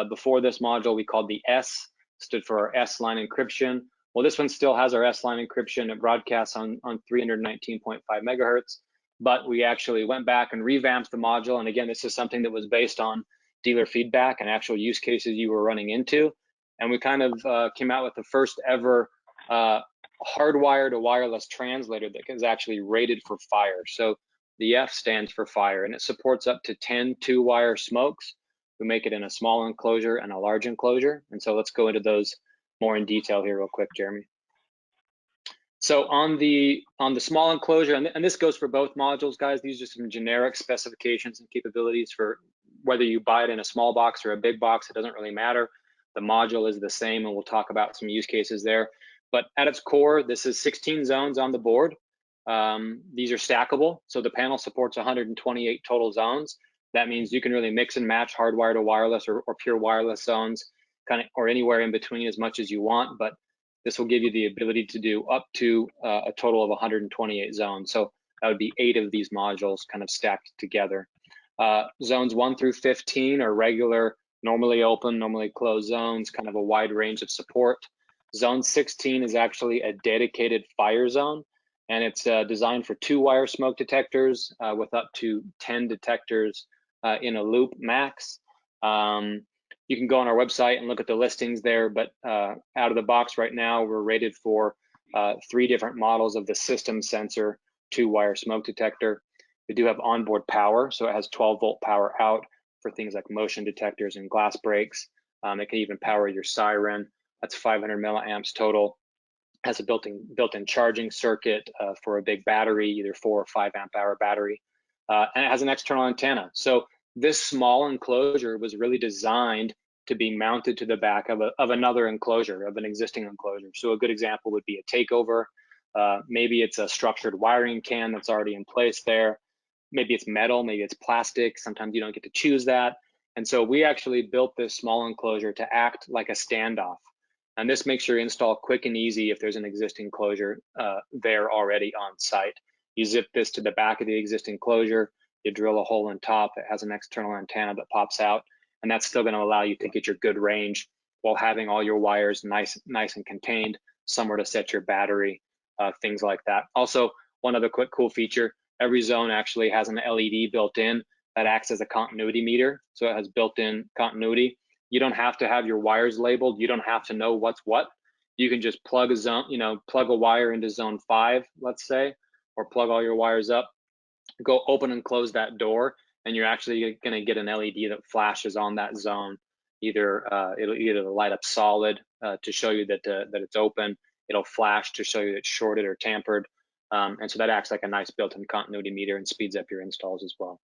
before this module we called the S, stood for our S-line encryption. Well, this one still has our S-line encryption. It broadcasts on 319.5 megahertz, but we actually went back and revamped the module. And again, this is something that was based on dealer feedback and actual use cases you were running into. And we kind of came out with the first ever hardwire to wireless translator that is actually rated for fire. So the F stands for fire, and it supports up to 10 2-wire smokes. We make it in a small enclosure and a large enclosure. And so let's go into those more in detail here real quick, Jeremy. So on the small enclosure, and this goes for both modules, guys, these are some generic specifications and capabilities for whether you buy it in a small box or a big box, it doesn't really matter. The module is the same, and we'll talk about some use cases there. But at its core, this is 16 zones on the board. These are stackable, so the panel supports 128 total zones. That means you can really mix and match hardwire to wireless or pure wireless zones, or anywhere in between as much as you want. But this will give you the ability to do up to a total of 128 zones. So that would be 8 of these modules kind of stacked together. Zones 1 through 15 are regular, normally open, normally closed zones, kind of a wide range of support. Zone 16 is actually a dedicated fire zone, and it's designed for 2-wire smoke detectors with up to 10 detectors in a loop max. You can go on our website and look at the listings there, but out of the box right now, we're rated for 3 different models of the system sensor 2-wire smoke detector. We do have onboard power, so it has 12-volt power out for things like motion detectors and glass breaks. It can even power your siren. That's 500 milliamps total. It has a built-in charging circuit for a big battery, either 4 or 5 amp hour battery, and it has an external antenna. So this small enclosure was really designed to be mounted to the back of another enclosure, of an existing enclosure. So a good example would be a takeover. Maybe it's a structured wiring can that's already in place there. Maybe it's metal, maybe it's plastic. Sometimes you don't get to choose that. And so we actually built this small enclosure to act like a standoff. And this makes your install quick and easy if there's an existing closure there already on site. You zip this to the back of the existing closure, you drill a hole in top, it has an external antenna that pops out, and that's still gonna allow you to get your good range while having all your wires nice and contained, somewhere to set your battery, things like that. Also, one other quick cool feature, every zone actually has an LED built in that acts as a continuity meter. So it has built-in continuity. You don't have to have your wires labeled. You don't have to know what's what. You can just plug a zone, plug a wire into zone 5, let's say, or plug all your wires up, go open and close that door, and you're actually gonna get an LED that flashes on that zone. Either it'll light up solid to show you that it's open. It'll flash to show you that it's shorted or tampered. And so that acts like a nice built-in continuity meter and speeds up your installs as well.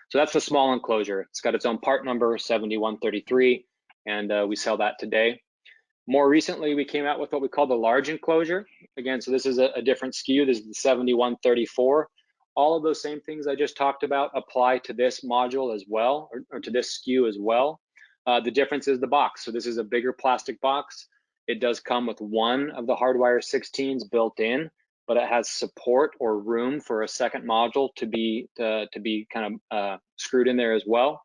So that's the small enclosure. It's got its own part number, 7133, and we sell that today. More recently, we came out with what we call the large enclosure. Again, so this is a different SKU. This is the 7134. All of those same things I just talked about apply to this module as well, or to this SKU as well. The difference is the box. So this is a bigger plastic box. It does come with one of the HARDWIRE 16s built in, but it has support or room for a second module to be kind of screwed in there as well.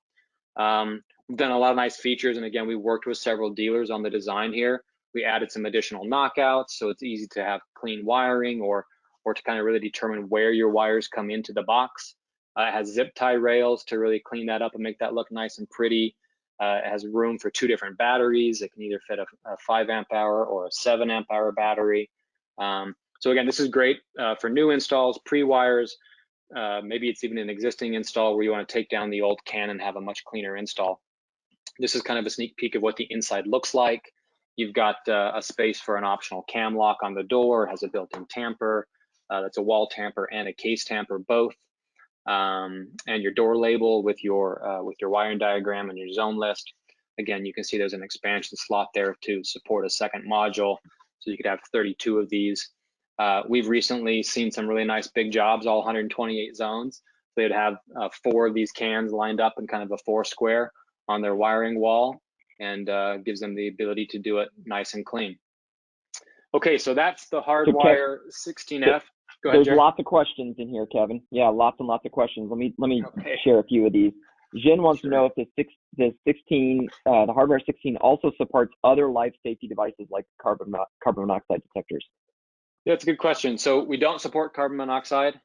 We've done a lot of nice features, and again, we worked with several dealers on the design here. We added some additional knockouts, so it's easy to have clean wiring or to kind of really determine where your wires come into the box. It has zip tie rails to really clean that up and make that look nice and pretty. It has room for 2 different batteries. It can either fit a 5 amp hour or a 7 amp hour battery. So again, this is great for new installs, pre-wires. Maybe it's even an existing install where you want to take down the old can and have a much cleaner install. This is kind of a sneak peek of what the inside looks like. You've got a space for an optional cam lock on the door. It has a built-in tamper. That's a wall tamper and a case tamper both. And your door label with your wiring diagram and your zone list. Again, you can see there's an expansion slot there to support a second module. So you could have 32 of these. We've recently seen some really nice big jobs, all 128 zones. They'd have 4 of these cans lined up in kind of a 4 square on their wiring wall, and gives them the ability to do it nice and clean. Okay, so that's the HARDWIRE 16F. Go ahead, There's Jerry. lots of questions in here, Kevin. Yeah, lots and lots of questions. Let me share a few of these. Jen wants to know if the HARDWIRE 16 also supports other life safety devices like carbon monoxide detectors. Yeah, that's a good question. So we don't support carbon monoxide.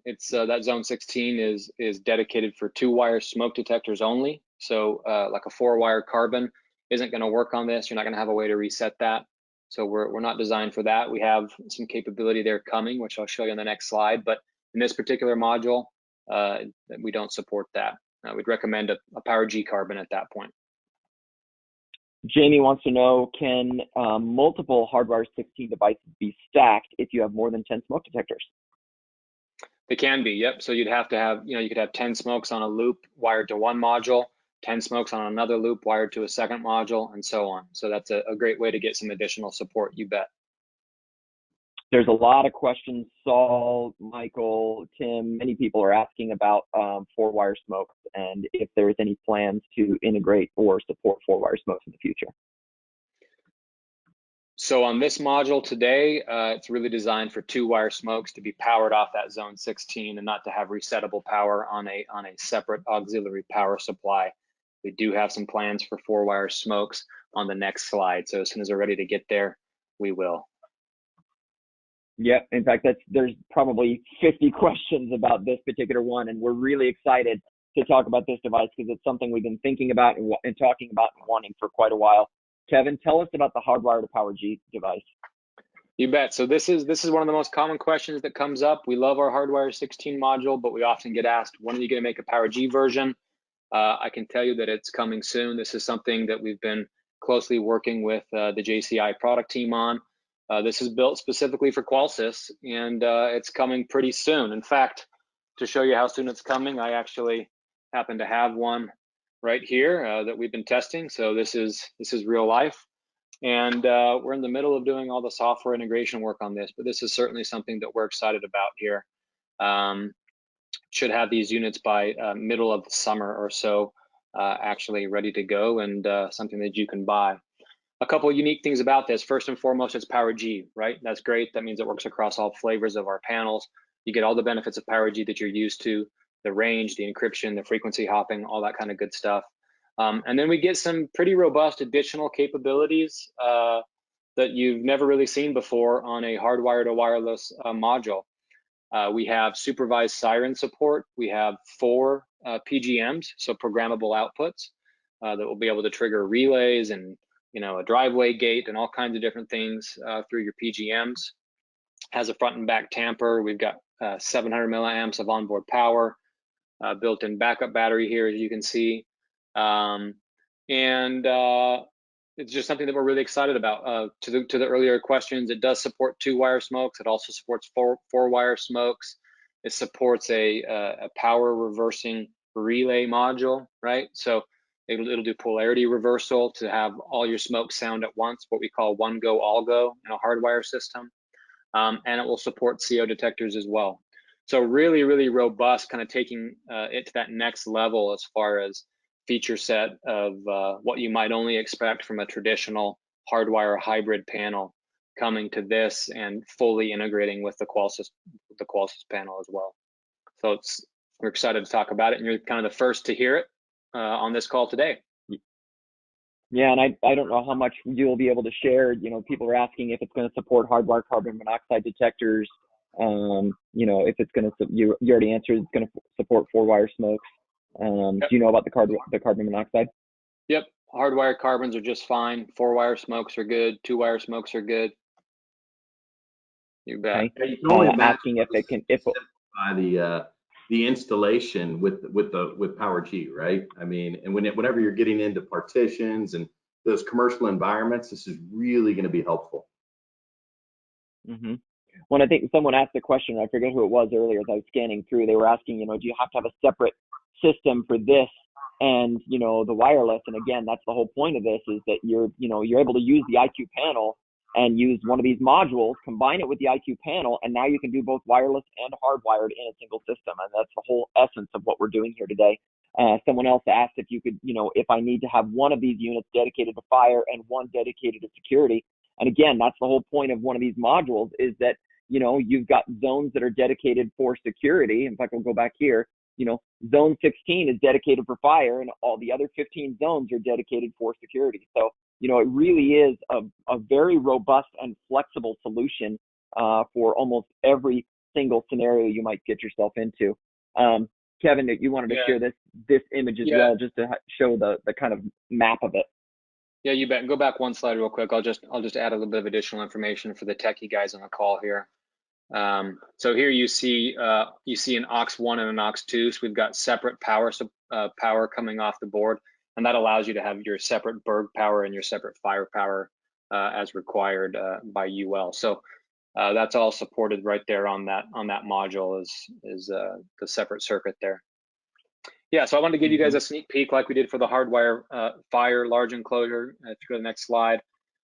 It's that zone 16 is dedicated for 2-wire smoke detectors only. So like a 4-wire carbon isn't going to work on this. You're not going to have a way to reset that. So we're not designed for that. We have some capability there coming, which I'll show you on the next slide. But in this particular module, we don't support that. We'd recommend a PowerG carbon at that point. Jamie wants to know, can multiple HARDWIRE 16 devices be stacked if you have more than 10 smoke detectors? They can be, yep. So you'd have to have, you could have 10 smokes on a loop wired to one module, 10 smokes on another loop wired to a second module, and so on. So that's a great way to get some additional support, you bet. There's a lot of questions. Saul, Michael, Tim, many people are asking about 4-wire smokes and if there's any plans to integrate or support 4-wire smokes in the future. So on this module today, it's really designed for 2-wire smokes to be powered off that zone 16 and not to have resettable power on a separate auxiliary power supply. We do have some plans for 4-wire smokes on the next slide. So as soon as we're ready to get there, we will. Yeah, in fact, there's probably 50 questions about this particular one, and we're really excited to talk about this device because it's something we've been thinking about and talking about and wanting for quite a while. Kevin, tell us about the HARDWIRE to PowerG device. You bet. So this is one of the most common questions that comes up. We love our HARDWIRE 16 module, but we often get asked, when are you going to make a PowerG version? I can tell you that it's coming soon. This is something that we've been closely working with the JCI product team on. This is built specifically for Qualsys, and it's coming pretty soon. In fact, to show you how soon it's coming, I actually happen to have one right here that we've been testing. So this is real life, and we're in the middle of doing all the software integration work on this. But this is certainly something that we're excited about here. Should have these units by middle of the summer or so, actually ready to go, and something that you can buy. A couple of unique things about this. First and foremost, it's PowerG, right? That's great. That means it works across all flavors of our panels. You get all the benefits of PowerG that you're used to, the range, the encryption, the frequency hopping, all that kind of good stuff. And then we get some pretty robust additional capabilities that you've never really seen before on a hardwired to wireless module. We have supervised siren support. We have 4 PGMs, so programmable outputs that will be able to trigger relays and a driveway gate and all kinds of different things through your PGMs. Has a front and back tamper. We've got 700 milliamps of onboard power, built-in backup battery here, as you can see. It's just something that we're really excited about. To the earlier questions, it does support 2-wire smokes. It also supports 4-wire smokes. It supports a power reversing relay module, right? So it'll do polarity reversal to have all your smokes sound at once, what we call one go, all go in a hardwire system. And it will support CO detectors as well. So really, really robust, kind of taking it to that next level as far as feature set of what you might only expect from a traditional hardwire hybrid panel coming to this and fully integrating with the Qualsys panel as well. So we're excited to talk about it, and you're kind of the first to hear it on this call today. Yeah, and I don't know how much you'll be able to share. You know, people are asking if it's going to support hardwire carbon monoxide detectors. You know, if it's going to, you already answered, it's going to support 4-wire smokes. Yep. Do you know about the carbon monoxide? Yep, hardwire carbons are just fine. 4-wire smokes are good. 2-wire smokes are good. You bet. Okay. Yeah, you can only imagine Asking if it can, if by the installation with PowerG, right? I mean, and whenever you're getting into partitions and those commercial environments, this is really going to be helpful. Mm-hmm. When I think someone asked the question, I forget who it was earlier as I was scanning through, they were asking, you know, do you have to have a separate system for this and, you know, the wireless? And again, that's the whole point of this, is that you're able to use the IQ panel and use one of these modules, combine it with the IQ panel, and now you can do both wireless and hardwired in a single system. And that's the whole essence of what we're doing here today. Someone else asked if you could, you know, if I need to have one of these units dedicated to fire and one dedicated to security. And again, that's the whole point of one of these modules, is that, you know, you've got zones that are dedicated for security. In fact, we'll go back here. You know, zone 16 is dedicated for fire, and all the other 15 zones are dedicated for security. So, you know, it really is a very robust and flexible solution for almost every single scenario you might get yourself into. Kevin, you wanted to share this image as well, just to show the kind of map of it. Yeah, you bet. Go back one slide real quick. I'll just add a little bit of additional information for the techie guys on the call here. So here you see an aux1 and an aux2. So we've got separate power coming off the board, and that allows you to have your separate Berg power and your separate fire power as required by UL. So that's all supported right there on that module is the separate circuit there. Yeah, so I wanted to give you guys a sneak peek like we did for the hardwire fire large enclosure. If you go to the next slide,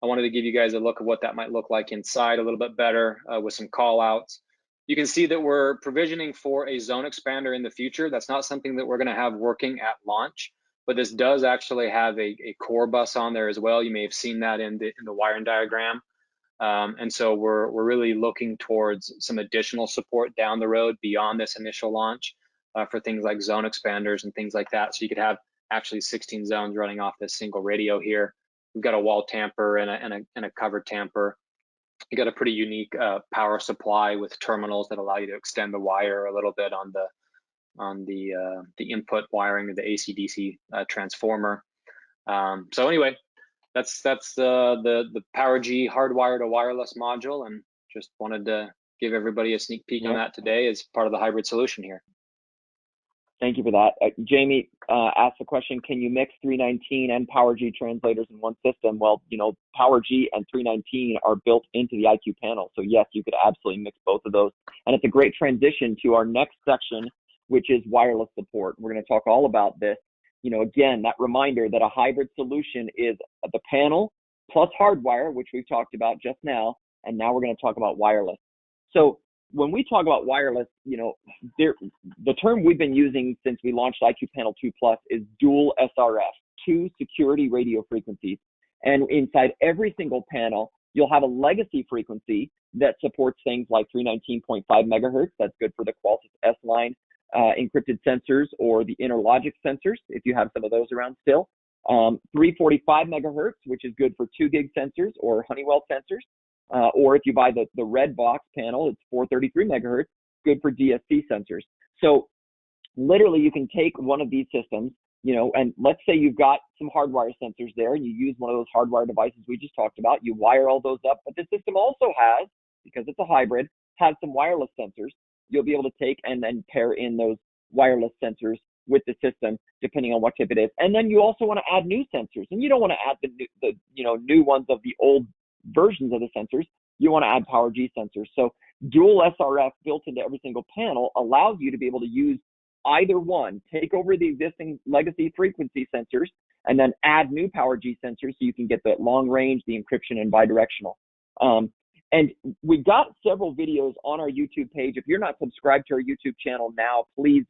I wanted to give you guys a look at what that might look like inside a little bit better with some call outs. You can see that we're provisioning for a zone expander in the future. That's not something that we're going to have working at launch, but this does actually have a core bus on there as well. You may have seen that in the wiring diagram. And so we're really looking towards some additional support down the road beyond this initial launch for things like zone expanders and things like that. So you could have actually 16 zones running off this single radio here. We've got a wall tamper and a covered tamper. You got a pretty unique power supply with terminals that allow you to extend the wire a little bit on the input wiring of the AC/DC transformer. So anyway, that's the PowerG hardwire to wireless module, and just wanted to give everybody a sneak peek on that today as part of the hybrid solution here. Thank you for that. Jamie asked the question, can you mix 319 and PowerG translators in one system? Well, you know, PowerG and 319 are built into the IQ panel. So yes, you could absolutely mix both of those. And it's a great transition to our next section, which is wireless support. We're going to talk all about this. You know, again, that reminder that a hybrid solution is the panel plus hardwire, which we've talked about just now. And now we're going to talk about wireless. So when we talk about wireless, you know, the term we've been using since we launched IQ Panel 2 Plus is dual SRF, 2 security radio frequencies. And inside every single panel, you'll have a legacy frequency that supports things like 319.5 megahertz. That's good for the Qualsys S-line encrypted sensors or the Interlogic sensors, if you have some of those around still. 345 megahertz, which is good for 2 gig sensors or Honeywell sensors. Or if you buy the red box panel, it's 433 megahertz, good for DSC sensors. So literally you can take one of these systems, you know, and let's say you've got some hardwire sensors there and you use one of those hardwire devices we just talked about, you wire all those up, but the system also has, because it's a hybrid, has some wireless sensors. You'll be able to take and then pair in those wireless sensors with the system, depending on what type it is. And then you also want to add new sensors, and you don't want to add the new ones of the old versions of the sensors. You want to add PowerG sensors. So dual SRF built into every single panel allows you to be able to use either one, take over the existing legacy frequency sensors, and then add new PowerG sensors so you can get the long range, the encryption, and bidirectional. And we've got several videos on our YouTube page. If you're not subscribed to our YouTube channel now, please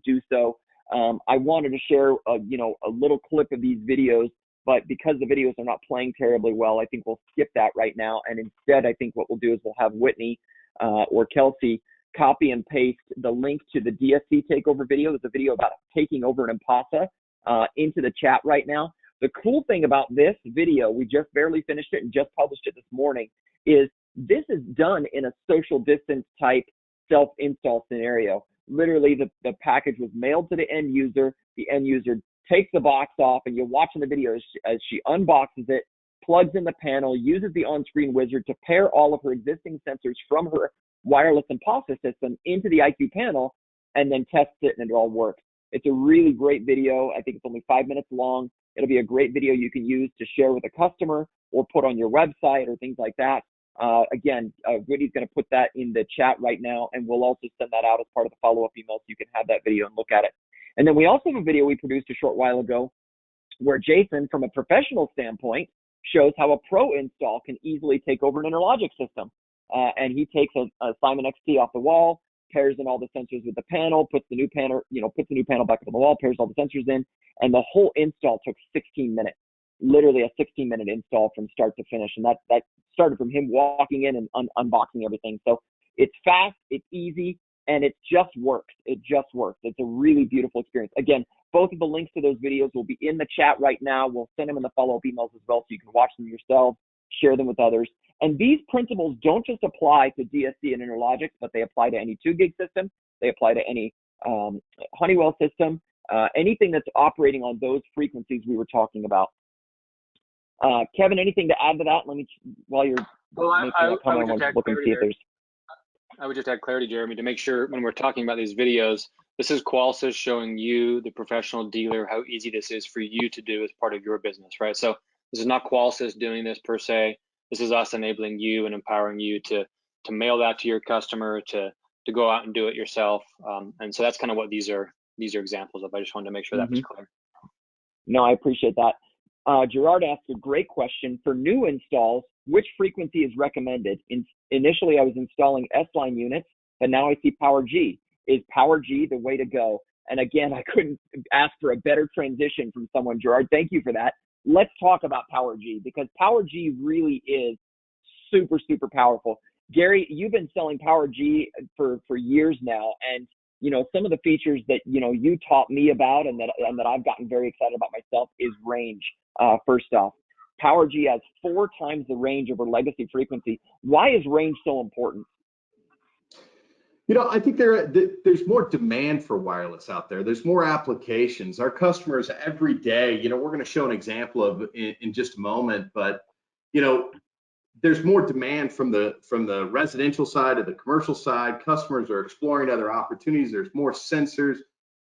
do so. I wanted to share a little clip of these videos but because the videos are not playing terribly well, I think we'll skip that right now. And instead, I think what we'll do is we'll have Whitney or Kelsey copy and paste the link to the DSC takeover video. There's a video about taking over an Impasa into the chat right now. The cool thing about this video, we just barely finished it and just published it this morning, is this is done in a social distance type self-install scenario. Literally, the package was mailed to the end user. The end user takes the box off, and you're watching the video as she unboxes it, plugs in the panel, uses the on-screen wizard to pair all of her existing sensors from her wireless Impasa system into the IQ panel, and then tests it, and it all works. It's a really great video. I think it's only 5 minutes long. It'll be a great video you can use to share with a customer or put on your website or things like that. Again, Whitney's going to put that in the chat right now, and we'll also send that out as part of the follow-up email so you can have that video and look at it. And then we also have a video we produced a short while ago where Jason, from a professional standpoint, shows how a pro install can easily take over an Interlogic system. And he takes a Simon XT off the wall, pairs in all the sensors with the panel, puts the new panel back up on the wall, pairs all the sensors in, and the whole install took 16 minutes. Literally a 16-minute install from start to finish. And that started from him walking in and unboxing everything. So it's fast, it's easy, and it just works. It just works. It's a really beautiful experience. Again, both of the links to those videos will be in the chat right now. We'll send them in the follow-up emails as well so you can watch them yourself, share them with others. And these principles don't just apply to DSC and Interlogics, but they apply to any 2 gig system. They apply to any Honeywell system, anything that's operating on those frequencies we were talking about. Kevin, anything to add to that? Let me, while you're making a comment, I want to look and see if there's. I would just add clarity, Jeremy, to make sure when we're talking about these videos, this is Qualsys showing you, the professional dealer, how easy this is for you to do as part of your business, right? So this is not Qualsys doing this per se. This is us enabling you and empowering you to mail that to your customer, to go out and do it yourself. And so that's kind of what these are examples of. I just wanted to make sure that was clear. No, I appreciate that. Gerard asked a great question. For new installs, which frequency is recommended? Initially, I was installing S-line units, but now I see PowerG. Is PowerG the way to go? And again, I couldn't ask for a better transition from someone. Gerard, thank you for that. Let's talk about PowerG, because PowerG really is super, super powerful. Gary, you've been selling PowerG for years now, and some of the features that you taught me about and that I've gotten very excited about myself is range. First off, PowerG has 4 times the range over legacy frequency. Why is range so important? I think there's more demand for wireless out there. There's more applications. Our customers every day, we're going to show an example of in just a moment, but there's more demand from the residential side to the commercial side. Customers are exploring other opportunities. There's more sensors,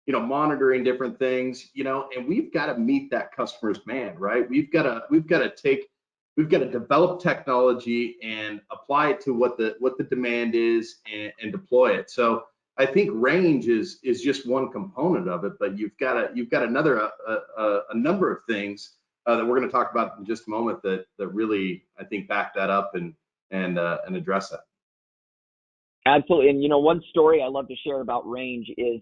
monitoring different things, and we've got to meet that customer's demand, right? We've got to develop technology and apply it to what the demand is and deploy it. So I think range is just one component of it, but you've got another a number of things that we're going to talk about in just a moment that really, I think, back that up and address that. Absolutely. And one story I love to share about range is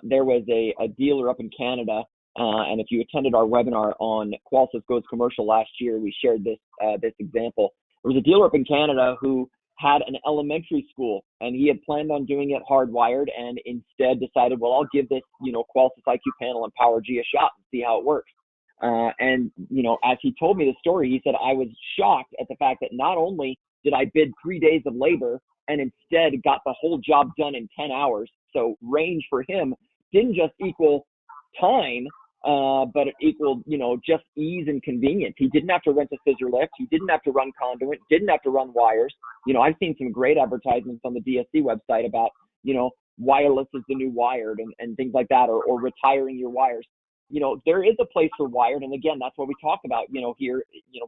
there was a dealer up in Canada, and if you attended our webinar on Qualsys Goes Commercial last year, we shared this example. There was a dealer up in Canada who had an elementary school, and he had planned on doing it hardwired, and instead decided, well, I'll give this Qualsys IQ panel and PowerG a shot and see how it works. And as he told me the story, he said, I was shocked at the fact that not only did I bid 3 days of labor and instead got the whole job done in 10 hours. So range for him didn't just equal time, but it equaled, just ease and convenience. He didn't have to rent a scissor lift. He didn't have to run conduit, didn't have to run wires. I've seen some great advertisements on the DSC website about, wireless is the new wired and things like that, or retiring your wires. There is a place for wired. And again, that's what we talk about, here,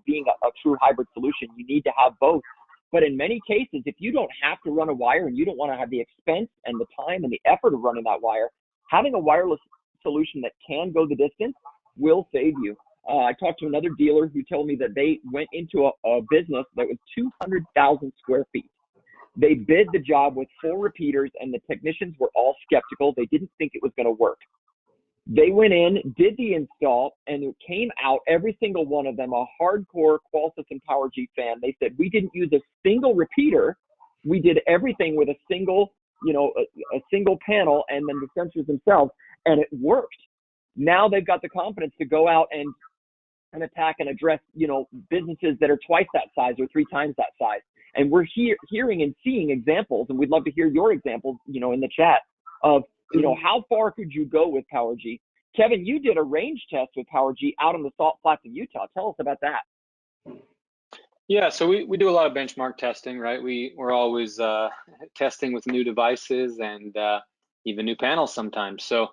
being a true hybrid solution, you need to have both. But in many cases, if you don't have to run a wire and you don't want to have the expense and the time and the effort of running that wire, having a wireless solution that can go the distance will save you. I talked to another dealer who told me that they went into a business that was 200,000 square feet. They bid the job with 4 repeaters, and the technicians were all skeptical. They didn't think it was going to work. They went in, did the install, and it came out, every single one of them, a hardcore Qualys and PowerG fan. They said, we didn't use a single repeater. We did everything with a single, a single panel and then the sensors themselves, and it worked. Now they've got the confidence to go out and attack and address, businesses that are twice that size or 3 times that size. And we're hearing and seeing examples, and we'd love to hear your examples, in the chat of, how far could you go with PowerG? Kevin, you did a range test with PowerG out on the Salt Flats of Utah. Tell us about that. Yeah, so we do a lot of benchmark testing, right? We're always testing with new devices and even new panels sometimes. So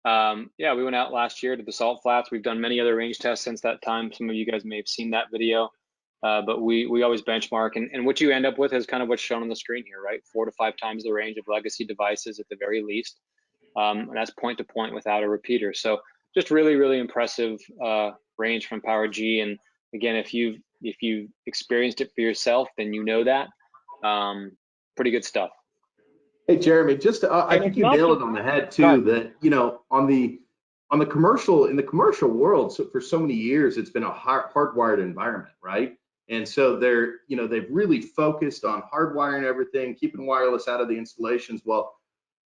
yeah, we went out last year to the Salt Flats. We've done many other range tests since that time. Some of you guys may have seen that video, but we always benchmark. And what you end up with is kind of what's shown on the screen here, right? 4 to 5 times the range of legacy devices at the very least. And that's point to point without a repeater. So just really, really impressive range from PowerG. And again, if you've experienced it for yourself, then you know that. Pretty good stuff. Hey, Jeremy, I think you nailed it on the head too, that, on the commercial, in the commercial world, so for so many years, it's been a hardwired environment, right? And so they've really focused on hardwiring everything, keeping wireless out of the installations. Well,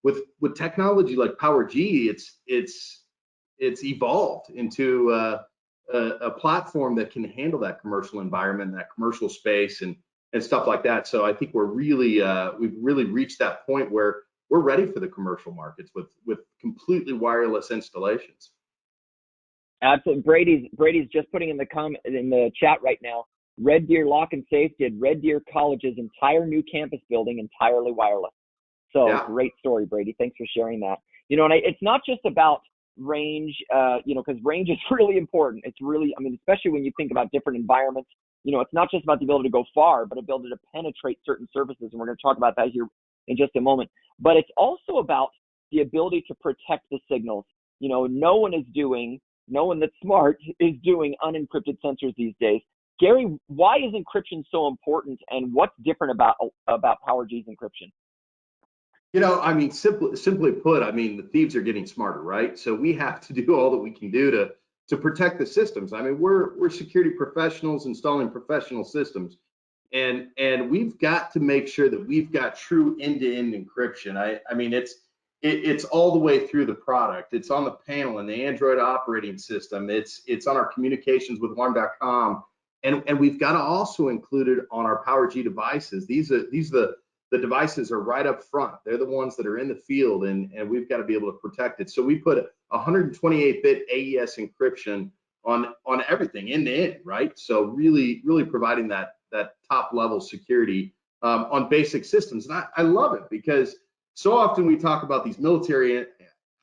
with technology like PowerG, it's evolved into a platform that can handle that commercial environment, that commercial space, and stuff like that. So I think we've really reached that point where we're ready for the commercial markets with completely wireless installations. Absolutely. Brady's just putting in the chat right now. Red Deer Lock and Safe did Red Deer College's entire new campus building entirely wireless. So yeah. Great story, Brady. Thanks for sharing that. And it's not just about range, because range is really important. It's really, especially when you think about different environments, it's not just about the ability to go far, but the ability to penetrate certain surfaces. And we're going to talk about that here in just a moment. But it's also about the ability to protect the signals. No one that's smart is doing unencrypted sensors these days. Gary, why is encryption so important, and what's different about PowerG's encryption? Simply put, the thieves are getting smarter, right? So we have to do all that we can do to protect the systems. We're security professionals installing professional systems, and we've got to make sure that we've got true end-to-end encryption. It's all the way through the product. It's on the panel in the Android operating system. It's on our communications with alarm.com, and we've got to also include it on our PowerG devices. The devices are right up front. They're the ones that are in the field, and we've got to be able to protect it. So we put 128-bit AES encryption on everything end to end, right? So really providing that top level security on basic systems. And I love it because so often we talk about these military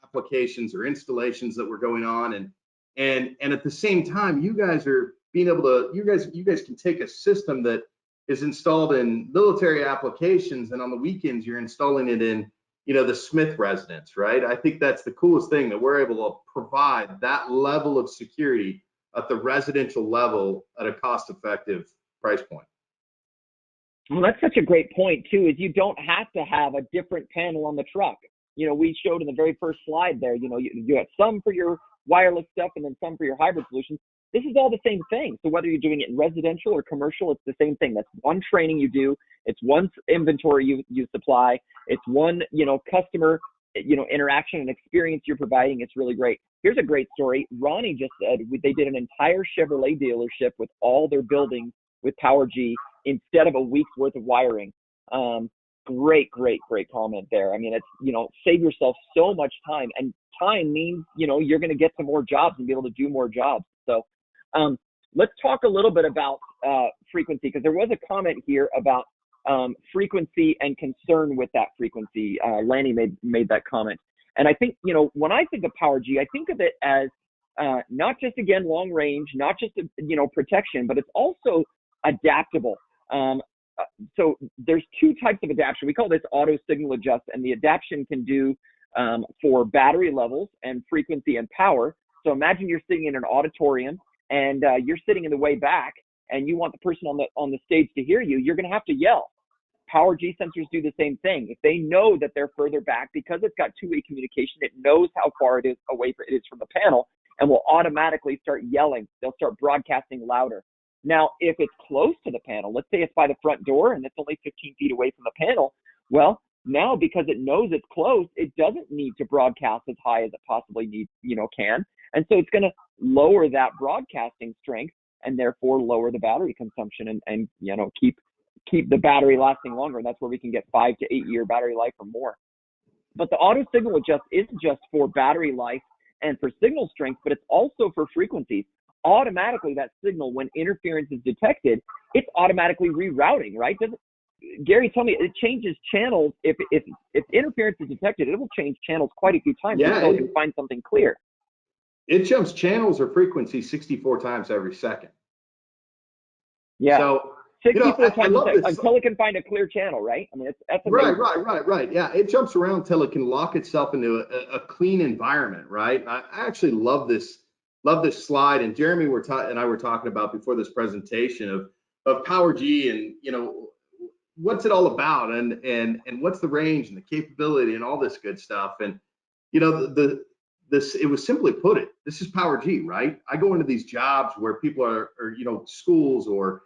applications or installations that were going on, and at the same time, you guys are being able to, you guys can take a system that is installed in military applications, and on the weekends you're installing it in the Smith residence, right? I think that's the coolest thing, that we're able to provide that level of security at the residential level at a cost-effective price point. Well, that's such a great point too, is you don't have to have a different panel on the truck. We showed in the very first slide there, you have some for your wireless stuff and then some for your hybrid solutions. This is all the same thing. So whether you're doing it in residential or commercial, it's the same thing. That's one training you do. It's one inventory you supply. It's one, customer, interaction and experience you're providing. It's really great. Here's a great story. Ronnie just said they did an entire Chevrolet dealership with all their buildings with PowerG instead of a week's worth of wiring. Great comment there. It's, save yourself so much time, and time means, you're going to get to more jobs and be able to do more jobs. So let's talk a little bit about frequency, because there was a comment here about frequency and concern with that frequency. Lanny made that comment. And I think, when I think of PowerG, I think of it as not just, again, long range, not just, protection, but it's also adaptable. So there's 2 types of adaptation. We call this auto signal adjust, and the adaptation can do for battery levels and frequency and power. So imagine you're sitting in an auditorium and you're sitting in the way back, and you want the person on the stage to hear you. You're going to have to yell. PowerG sensors do the same thing. If they know that they're further back, because it's got two-way communication, it knows how far it is away from the panel and will automatically start yelling. They'll start broadcasting louder. Now, if it's close to the panel, let's say it's by the front door and it's only 15 feet away from the panel, well, now because it knows it's close, it doesn't need to broadcast as high as it possibly can. And so it's going to lower that broadcasting strength and therefore lower the battery consumption and keep the battery lasting longer. And that's where we can get 5 to 8 year battery life or more. But the auto signal adjust isn't just for battery life and for signal strength, but it's also for frequencies. Automatically, that signal, when interference is detected, it's automatically rerouting, right? Gary, tell me, it changes channels. If interference is detected, it will change channels quite a few times until it can find something clear. It jumps channels or frequencies 64 times every second. Yeah. So 64 times a second until it can find a clear channel, right? I mean, that's amazing. Right. Yeah, it jumps around until it can lock itself into a clean environment, right? I actually love this slide, and Jeremy and I were talking about before this presentation of PowerG and what's it all about and what's the range and the capability and all this good stuff. And it was simply put it, this is PowerG, right? I go into these jobs where people are schools or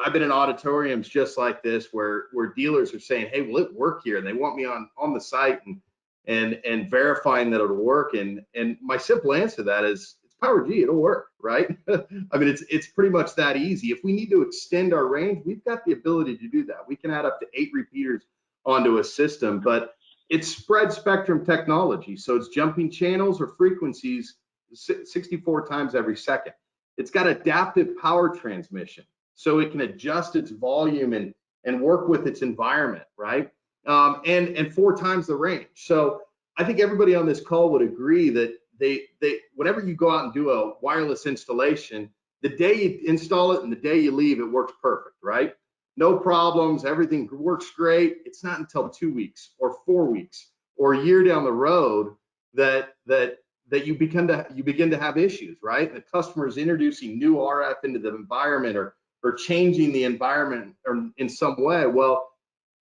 I've been in auditoriums just like this where dealers are saying, hey, will it work here? And they want me on the site and verifying that it'll work. And my simple answer to that is it's PowerG, it'll work, right? I mean, it's pretty much that easy. If we need to extend our range, we've got the ability to do that. We can add up to 8 repeaters onto a system, but it's spread spectrum technology. So it's jumping channels or frequencies 64 times every second. It's got adaptive power transmission, so it can adjust its volume and work with its environment, right? And 4 times the range. So I think everybody on this call would agree that they whenever you go out and do a wireless installation, the day you install it and the day you leave, it works perfect, right? No problems, everything works great. It's not until 2 weeks or 4 weeks or a year down the road that you begin to have issues, right? The customer is introducing new RF into the environment or changing the environment or in some way. Well,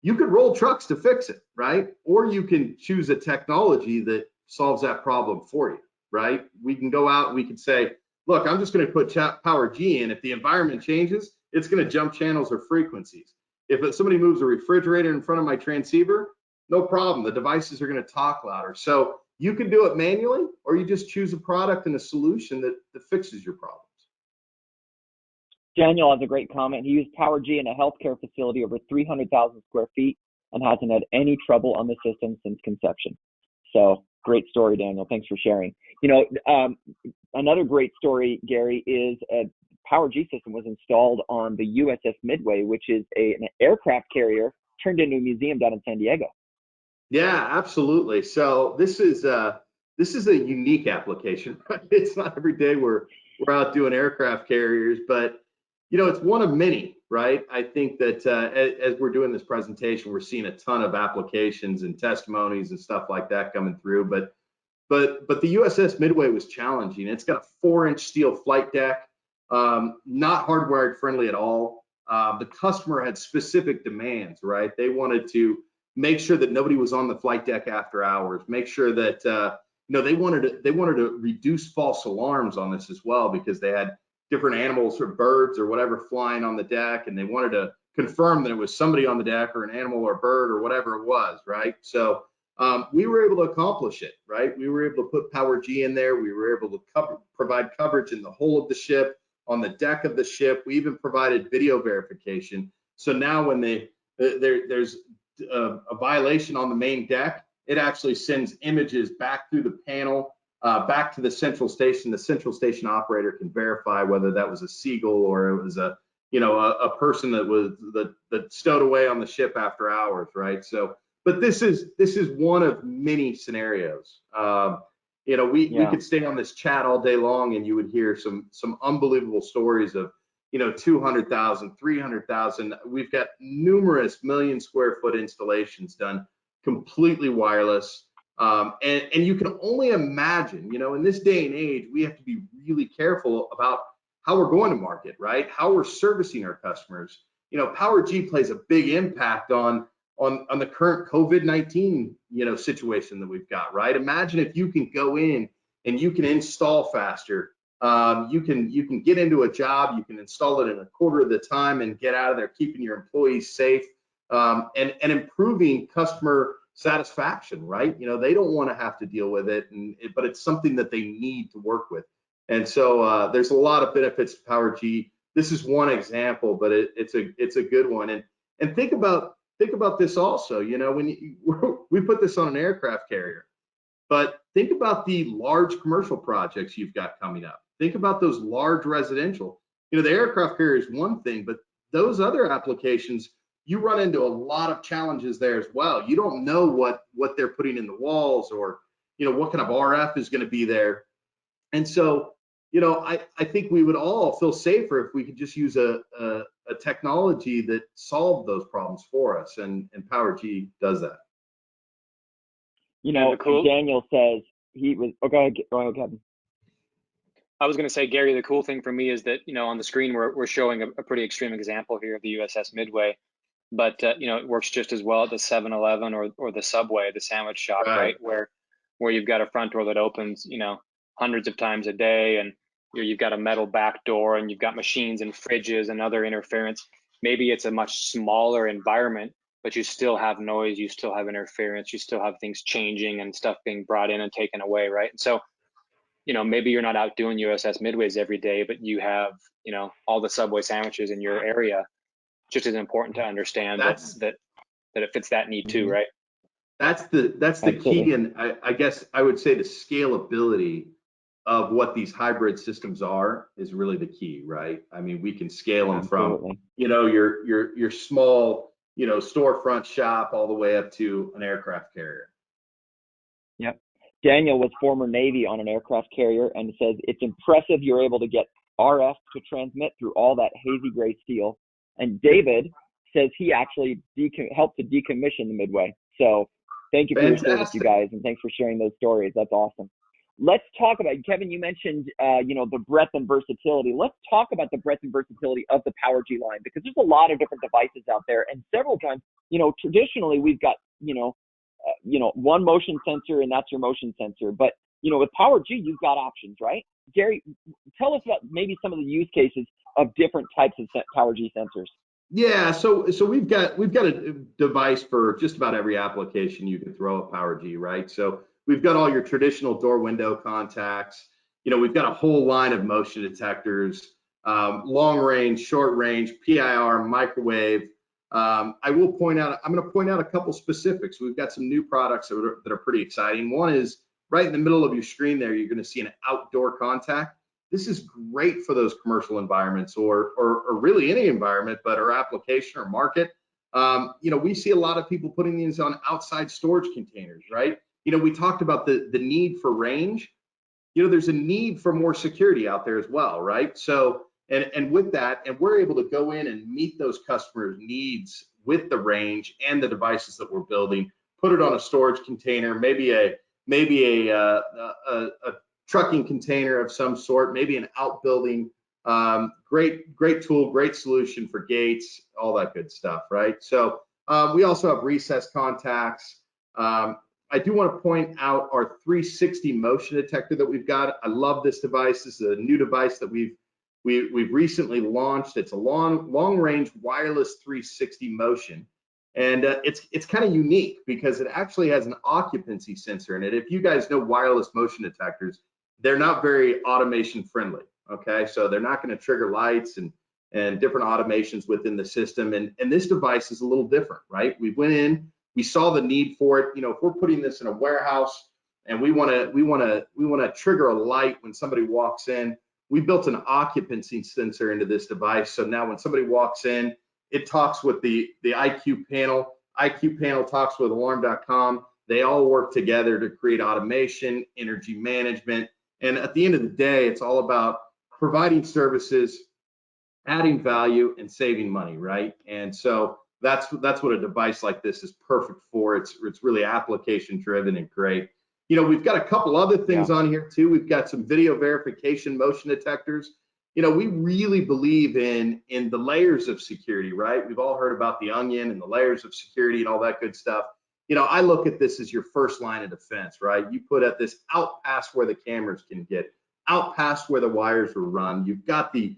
you could roll trucks to fix it, right? Or you can choose a technology that solves that problem for you, right? We can go out and we can say, look, I'm just going to put PowerG in. If the environment changes, it's going to jump channels or frequencies. If somebody moves a refrigerator in front of my transceiver, no problem. The devices are going to talk louder. So you can do it manually, or you just choose a product and a solution that fixes your problems. Daniel has a great comment. He used PowerG in a healthcare facility over 300,000 square feet and hasn't had any trouble on the system since conception. So great story, Daniel. Thanks for sharing. Another great story, Gary, is a PowerG system was installed on the USS Midway, which is an aircraft carrier turned into a museum down in San Diego. Yeah, absolutely. So this is a unique application. Right? It's not every day we're out doing aircraft carriers, but it's one of many, right? I think that as we're doing this presentation, we're seeing a ton of applications and testimonies and stuff like that coming through. But the USS Midway was challenging. It's got a 4-inch steel flight deck, not hardwired friendly at all. The customer had specific demands, right? They wanted to make sure that nobody was on the flight deck after hours. Make sure that they wanted to reduce false alarms on this as well, because they had different animals or birds or whatever flying on the deck, and they wanted to confirm that it was somebody on the deck or an animal or bird or whatever it was, right? So we were able to accomplish it, right? We were able to put PowerG in there. We were able to provide coverage in the whole of the ship, on the deck of the ship. We even provided video verification. So now when there's a violation on the main deck, it actually sends images back through the panel, back to the central station. The central station operator can verify whether that was a seagull or it was a person that stowed away on the ship after hours, right? So, but this is one of many scenarios. We could stay on this chat all day long, and you would hear some unbelievable stories of 200,000, 300,000. We've got numerous million square foot installations done completely wireless. And you can only imagine, in this day and age, we have to be really careful about how we're going to market, right? How we're servicing our customers. PowerG plays a big impact on the current COVID-19, situation that we've got, right? Imagine if you can go in and you can install faster. You can get into a job, you can install it in a quarter of the time and get out of there, keeping your employees safe, and improving customer satisfaction, right? They don't want to have to deal with it, but it's something that they need to work with. And so there's a lot of benefits to PowerG. This is one example, but it's a good one. And think about this also. When we put this on an aircraft carrier, but think about the large commercial projects you've got coming up. Think about those large residential. The aircraft carrier is one thing, but those other applications, you run into a lot of challenges there as well. You don't know what they're putting in the walls, or what kind of RF is going to be there. And so I think we would all feel safer if we could just use a technology that solved those problems for us, and PowerG does that. Daniel says he was. Oh, go ahead, Kevin. I was going to say, Gary, the cool thing for me is that on the screen we're showing a pretty extreme example here of the USS Midway, but it works just as well at the 7-Eleven or the Subway, the sandwich shop, right? Where you've got a front door that opens hundreds of times a day, and you've got a metal back door, and you've got machines and fridges and other interference. Maybe it's a much smaller environment, but you still have noise, you still have interference, you still have things changing and stuff being brought in and taken away, right? And so, maybe you're not out doing USS Midways every day, but you have, all the Subway sandwiches in your area. Just as important to understand that it fits that need too, right? That's the key, and I guess I would say the scalability of what these hybrid systems are is really the key, right? I mean, we can scale them from your small storefront shop all the way up to an aircraft carrier. Yep. Daniel was former Navy on an aircraft carrier and says it's impressive you're able to get RF to transmit through all that hazy gray steel. And David says he actually helped to decommission the Midway. So thank you for your service, you guys, and thanks for sharing those stories. That's awesome. Let's talk about, Kevin, you mentioned, the breadth and versatility. Let's talk about the breadth and versatility of the PowerG line, because there's a lot of different devices out there. And several times, traditionally we've got, one motion sensor, and that's your motion sensor. But, with PowerG, you've got options, right? Gary, tell us about maybe some of the use cases of different types of PowerG sensors. Yeah, so we've got a device for just about every application you can throw at PowerG, right? So we've got all your traditional door window contacts. We've got a whole line of motion detectors, long range, short range, PIR, microwave. I'm going to point out a couple specifics. We've got some new products that are pretty exciting. One is right in the middle of your screen there, you're going to see an outdoor contact. This is great for those commercial environments or really any environment, but our application or market. We see a lot of people putting these on outside storage containers, right? We talked about the need for range. There's a need for more security out there as well, right? So, and with that, and we're able to go in and meet those customers' needs with the range and the devices that we're building, put it on a storage container, maybe a trucking container of some sort, maybe an outbuilding. Great tool, great solution for gates, all that good stuff, right? So we also have recessed contacts. I do want to point out our 360 motion detector that we've got. I love this device. This is a new device that we've recently launched. It's a long range wireless 360 motion, and it's kind of unique because it actually has an occupancy sensor in it. If you guys know wireless motion detectors, they're not very automation friendly. Okay, so they're not going to trigger lights and different automations within the system. And this device is a little different, right? We went in, we saw the need for it. If we're putting this in a warehouse and we want to trigger a light when somebody walks in, we built an occupancy sensor into this device. So now when somebody walks in, it talks with the IQ panel. IQ panel talks with alarm.com. They all work together to create automation, energy management. And at the end of the day, it's all about providing services, adding value, and saving money, right? And so that's what a device like this is perfect for. It's really application driven and great. We've got a couple other things on here too. We've got some video verification motion detectors. we really believe in the layers of security, right? We've all heard about the onion and the layers of security and all that good stuff. I look at this as your first line of defense, right? You put at this out past where the cameras can get, out past where the wires were run. You've got the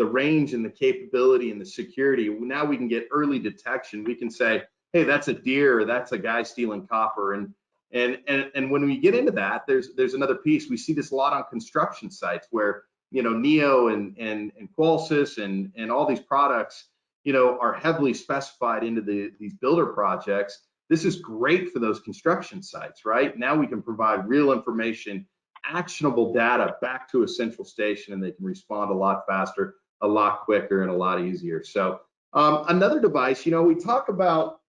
range and the capability and the security. Now we can get early detection. We can say, hey, that's a deer, or that's a guy stealing copper. And when we get into that, there's another piece. We see this a lot on construction sites where Neo and Qualsys and all these products are heavily specified into these builder projects. This is great for those construction sites, right? Now we can provide real information, actionable data back to a central station, and they can respond a lot faster, a lot quicker, and a lot easier. So another device, we talk about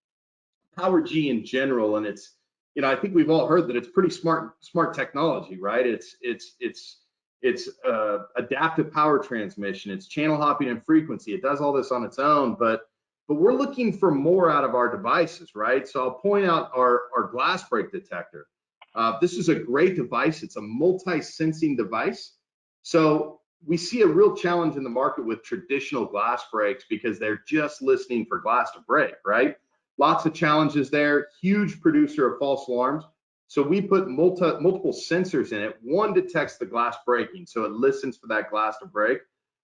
PowerG in general, and it's, I think we've all heard that it's pretty smart technology, right? It's adaptive power transmission, it's channel hopping and frequency. It does all this on its own, but we're looking for more out of our devices, right? So I'll point out our glass break detector. This is a great device. It's a multi-sensing device. So we see a real challenge in the market with traditional glass breaks because they're just listening for glass to break, right? Lots of challenges there, huge producer of false alarms. So we put multiple sensors in it. One detects the glass breaking, so it listens for that glass to break.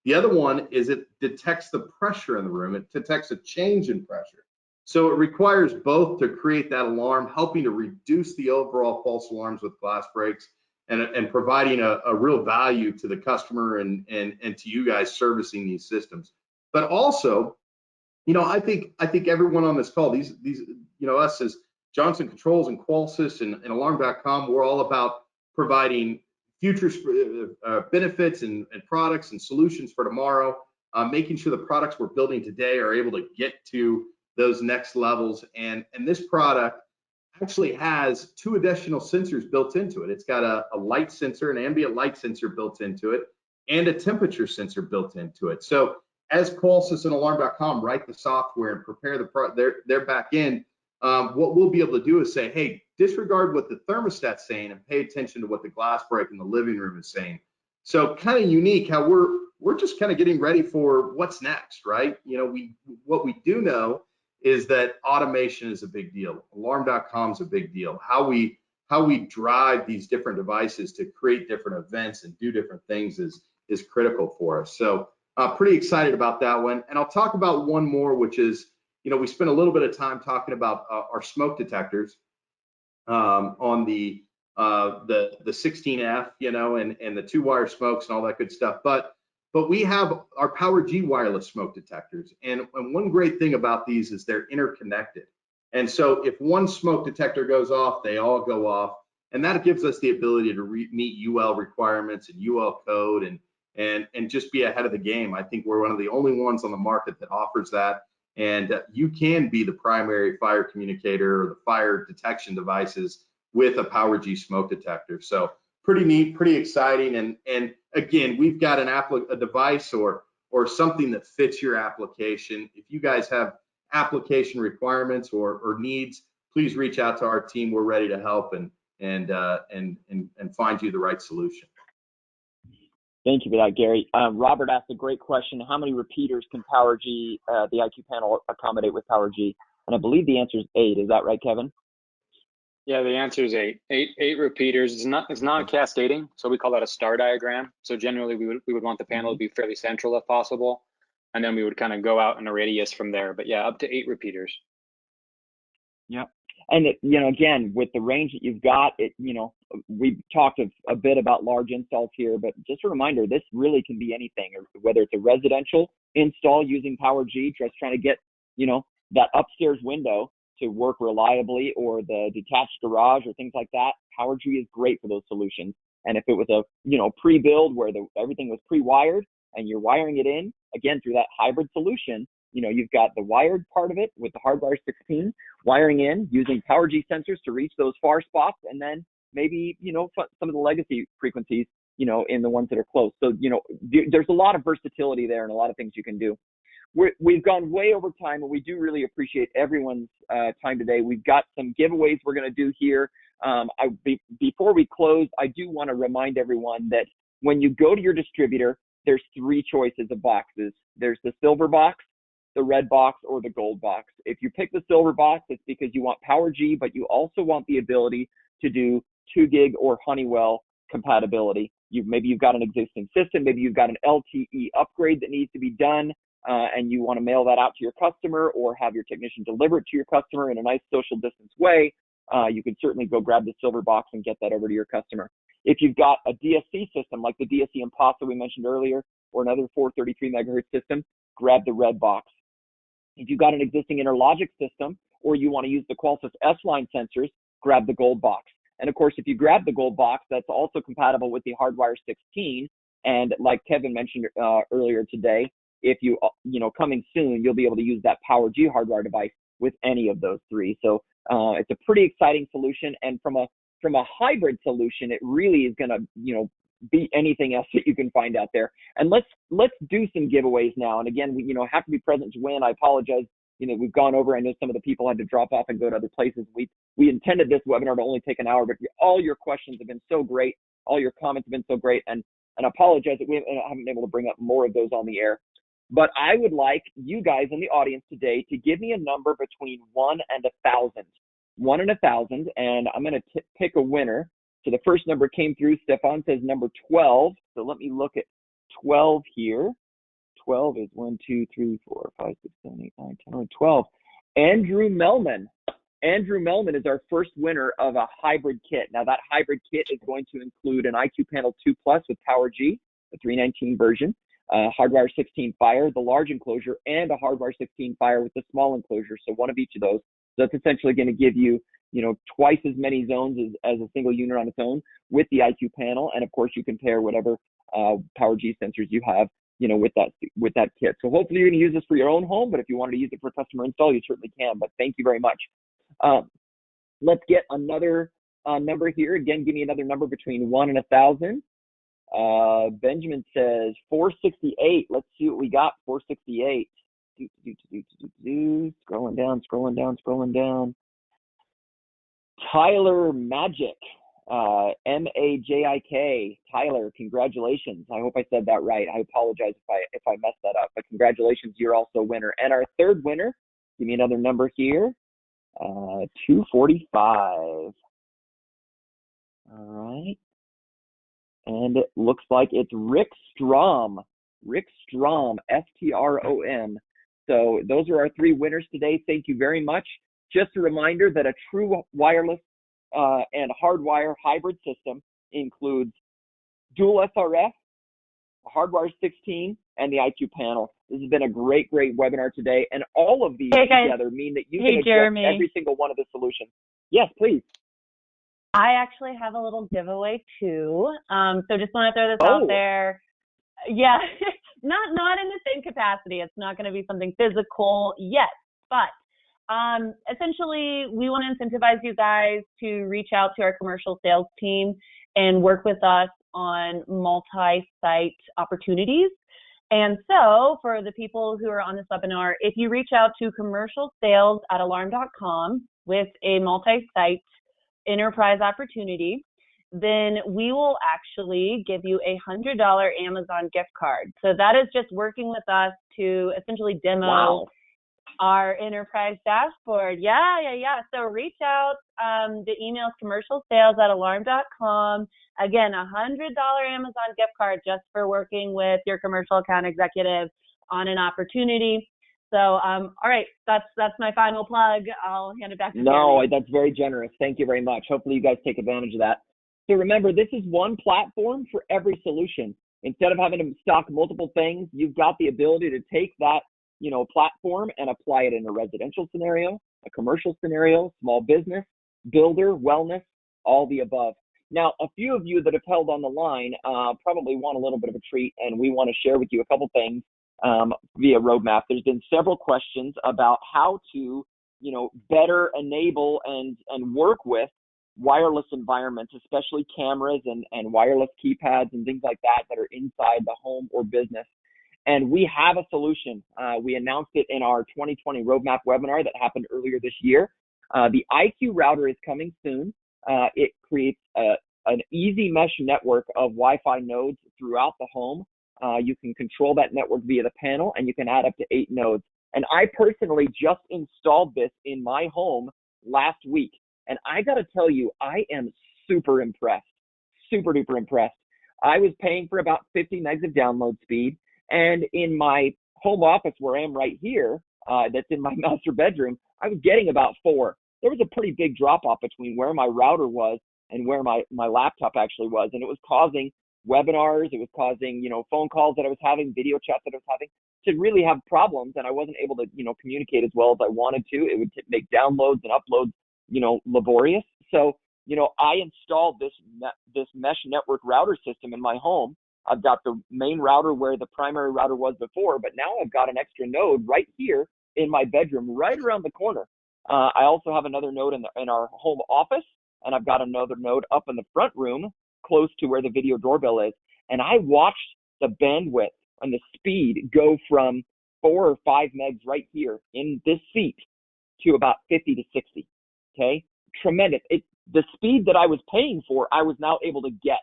The other one is it detects the pressure in the room. It detects a change in pressure. So it requires both to create that alarm, helping to reduce the overall false alarms with glass breaks and providing a real value to the customer and to you guys servicing these systems. But also, I think everyone on this call, these us as Johnson Controls and Qualsys and Alarm.com, we're all about providing future benefits and products and solutions for tomorrow, making sure the products we're building today are able to get to those next levels. And this product actually has 2 additional sensors built into it. It's got a light sensor, an ambient light sensor built into it, and a temperature sensor built into it. So as Qualsys and Alarm.com write the software and prepare their back end, what we'll be able to do is say, hey, disregard what the thermostat's saying and pay attention to what the glass break in the living room is saying. So kind of unique how we're just kind of getting ready for what's next, right? What we do know is that automation is a big deal. Alarm.com is a big deal. How we drive these different devices to create different events and do different things is critical for us. So pretty excited about that one. And I'll talk about one more, which is, we spent a little bit of time talking about our smoke detectors on the 16F, and the 2-wire smokes and all that good stuff. But we have our PowerG wireless smoke detectors. And one great thing about these is they're interconnected. And so if one smoke detector goes off, they all go off. And that gives us the ability to meet UL requirements and UL code and just be ahead of the game. I think we're one of the only ones on the market that offers that. And you can be the primary fire communicator or the fire detection devices with a PowerG smoke detector. So pretty neat, pretty exciting. And again, we've got a device or something that fits your application. If you guys have application requirements or needs, please reach out to our team. We're ready to help and find you the right solution. Thank you for that, Gary. Robert asked a great question. How many repeaters can PowerG, the IQ panel, accommodate with PowerG? And I believe the answer is 8. Is that right, Kevin? Yeah, the answer is 8. Eight repeaters. It's not cascading, so we call that a star diagram. So generally, we would want the panel to be fairly central if possible, and then we would kind of go out in a radius from there. But yeah, up to 8 repeaters. Yeah. And again, with the range that you've got, we've talked a bit about large installs here, but just a reminder, this really can be anything, whether it's a residential install using PowerG, just trying to get, that upstairs window to work reliably, or the detached garage or things like that. PowerG is great for those solutions. And if it was a, pre-build where everything was pre-wired and you're wiring it in, again, through that hybrid solution, you've got the wired part of it with the HARDWIRE 16, wiring in using PowerG sensors to reach those far spots, and then maybe, some of the legacy frequencies, in the ones that are close. So, there's a lot of versatility there and a lot of things you can do. We've gone way over time, and we do really appreciate everyone's time today. We've got some giveaways we're going to do here. Before we close, I do want to remind everyone that when you go to your distributor, there's three choices of boxes. There's the silver box, the red box, or the gold box. If you pick the silver box, it's because you want PowerG, but you also want the ability to do 2 gig or Honeywell compatibility. Maybe you've got an existing system, maybe you've got an LTE upgrade that needs to be done, and you want to mail that out to your customer or have your technician deliver it to your customer in a nice social distance way. You can certainly go grab the silver box and get that over to your customer. If you've got a DSC system like the DSC Impasa we mentioned earlier, or another 433 megahertz system, grab the red box. If you've got an existing Interlogic system, or you want to use the Qualys S-Line sensors, grab the gold box. And of course, if you grab the gold box, that's also compatible with the HARDWIRE 16. And like Kevin mentioned earlier today, if coming soon, you'll be able to use that PowerG hardwire device with any of those three. So it's a pretty exciting solution. And from a hybrid solution, it really is going to, beat anything else that you can find out there. And let's do some giveaways now. And again, we have to be present to win. I apologize. We've gone over. I know some of the people had to drop off and go to other places. We intended this webinar to only take an hour, but all your questions have been so great. All your comments have been so great. And I apologize that we haven't been able to bring up more of those on the air. But I would like you guys in the audience today to give me a number between 1 and 1,000. 1 and 1,000, and I'm going to pick a winner. So the first number came through. Stefan says number 12. So let me look at 12 here. 12 is 1, 2, 3, 4, 5, 6, 7, 8, 9, 10, 11, 12. Andrew Melman. Andrew Melman is our first winner of a hybrid kit. Now that hybrid kit is going to include an IQ Panel 2 Plus with PowerG, the 319 version, HARDWIRE 16 Fire, the large enclosure, and a HARDWIRE 16 Fire with the small enclosure. So one of each of those. So that's essentially going to give you, twice as many zones as a single unit on its own with the IQ panel. And of course, you can pair whatever PowerG sensors you have, with that kit. So hopefully you're going to use this for your own home, but if you wanted to use it for customer install, you certainly can. But thank you very much. Let's get another number here. Again, give me another number between 1 and 1,000. Benjamin says 468. Let's see what we got. 468. Scrolling down. Tyler Magic, M-A-J-I-K. Tyler, congratulations. I hope I said that right. I apologize if I messed that up, but congratulations, you're also a winner. And our third winner, give me another number here, 245. All right. And it looks like it's Rick Strom. Rick Strom, S-T-R-O-M. So those are our three winners today. Thank you very much. Just a reminder that a true wireless and hardwire hybrid system includes dual SRF, HARDWIRE 16, and the IQ panel. This has been a great webinar today. And all of these together mean that you can adjust every single one of the solutions. Yes, please. I actually have a little giveaway too. So just want to throw this out there. Yeah, not in the same capacity. It's not going to be something physical yet, but essentially we want to incentivize you guys to reach out to our commercial sales team and work with us on multi-site opportunities. And so for the people who are on this webinar, if you reach out to commercialsales@alarm.com with a multi-site enterprise opportunity, then we will actually give you a $100 Amazon gift card. So that is just working with us to essentially demo our enterprise dashboard. Yeah. So reach out. The email is commercialsales@alarm.com. Again, a $100 Amazon gift card just for working with your commercial account executive on an opportunity. So, all right, that's my final plug. I'll hand it back to you. No, that's very generous. Thank you very much. Hopefully you guys take advantage of that. So remember, this is one platform for every solution. Instead of having to stock multiple things, you've got the ability to take that, platform and apply it in a residential scenario, a commercial scenario, small business, builder, wellness, all the above. Now, a few of you that have held on the line probably want a little bit of a treat, and we want to share with you a couple things via roadmap. There's been several questions about how to, better enable and work with wireless environments, especially cameras and wireless keypads and things like that are inside the home or business. And we have a solution. We announced it in our 2020 roadmap webinar that happened earlier this year. The IQ router is coming soon. It creates an easy mesh network of Wi-Fi nodes throughout the home You can control that network via the panel, and you can add up to 8 nodes. And I personally just installed this in my home last week. And I got to tell you, I am super impressed, super duper impressed. I was paying for about 50 megs of download speed. And in my home office where I am right here, that's in my master bedroom, I was getting about 4. There was a pretty big drop off between where my router was and where my laptop actually was. And it was causing webinars, it was causing, phone calls that I was having, video chats that I was having to really have problems. And I wasn't able to, communicate as well as I wanted to. It would make downloads and uploads, laborious. So, I installed this mesh network router system in my home. I've got the main router where the primary router was before, but now I've got an extra node right here in my bedroom, right around the corner. I also have another node in our home office, and I've got another node up in the front room close to where the video doorbell is. And I watched the bandwidth and the speed go from 4 or 5 megs right here in this seat to about 50 to 60. Okay, tremendous. The speed that I was paying for, I was now able to get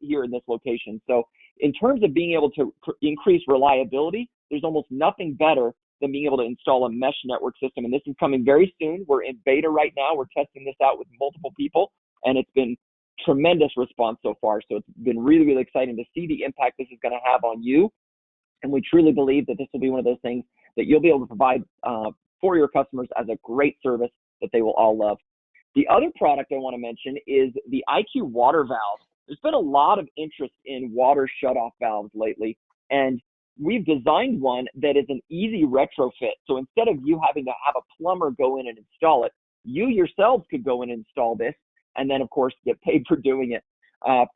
here in this location. So in terms of being able to increase reliability, there's almost nothing better than being able to install a mesh network system. And this is coming very soon. We're in beta right now. We're testing this out with multiple people, and it's been tremendous response so far. So it's been really, really exciting to see the impact this is going to have on you. And we truly believe that this will be one of those things that you'll be able to provide for your customers as a great service that they will all love. The other product I want to mention is the IQ water valve. There's been a lot of interest in water shutoff valves lately, and we've designed one that is an easy retrofit. So instead of you having to have a plumber go in and install it, you yourselves could go in and install this, and then of course get paid for doing it.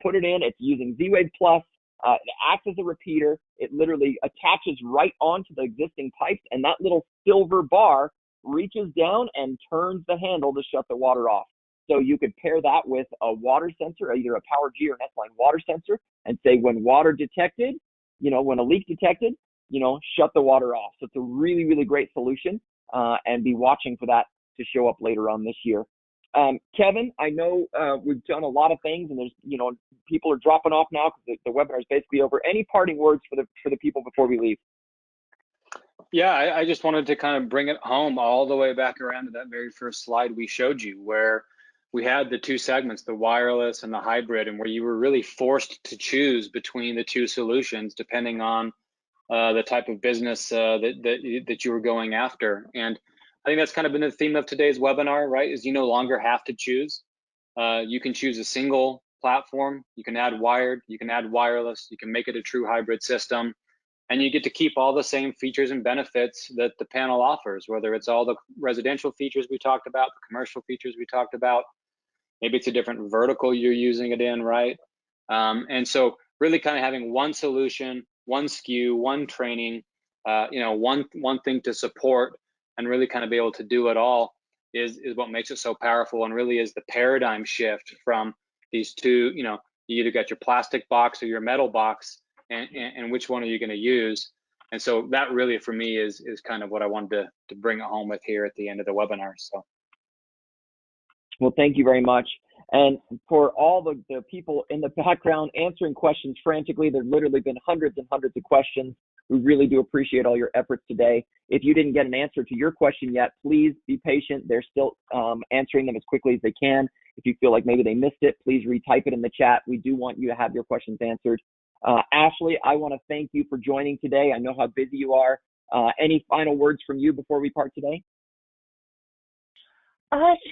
Put it in. It's using Z-Wave Plus. It acts as a repeater. It literally attaches right onto the existing pipes, and that little silver bar reaches down and turns the handle to shut the water off. So you could pair that with a water sensor, either a PowerG or an S-Line water sensor, and say when water detected, when a leak detected, shut the water off. So it's a really, really great solution, and be watching for that to show up later on this year. Kevin, I know we've done a lot of things, and there's, people are dropping off now because the webinar is basically over. Any parting words for the people before we leave? Yeah, I just wanted to kind of bring it home all the way back around to that very first slide we showed you, where we had the 2 segments, the wireless and the hybrid, and where you were really forced to choose between the 2 solutions depending on the type of business that you were going after. And I think that's kind of been the theme of today's webinar, right? Is you no longer have to choose. You can choose a single platform. You can add wired, you can add wireless, you can make it a true hybrid system. And you get to keep all the same features and benefits that the panel offers, whether it's all the residential features we talked about, the commercial features we talked about. Maybe it's a different vertical you're using it in, right? And so really kind of having one solution, one SKU, one training, one thing to support, and really kind of be able to do it all is what makes it so powerful, and really is the paradigm shift from these 2, you either got your plastic box or your metal box, and which one are you going to use? And so that really, for me, is kind of what I wanted to bring it home with here at the end of the webinar. So, well, thank you very much. And for all the people in the background answering questions frantically, there've literally been hundreds and hundreds of questions. We really do appreciate all your efforts today. If you didn't get an answer to your question yet, please be patient. They're still answering them as quickly as they can. If you feel like maybe they missed it, please retype it in the chat. We do want you to have your questions answered. Ashley, I want to thank you for joining today. I know how busy you are. Any final words from you before we part today?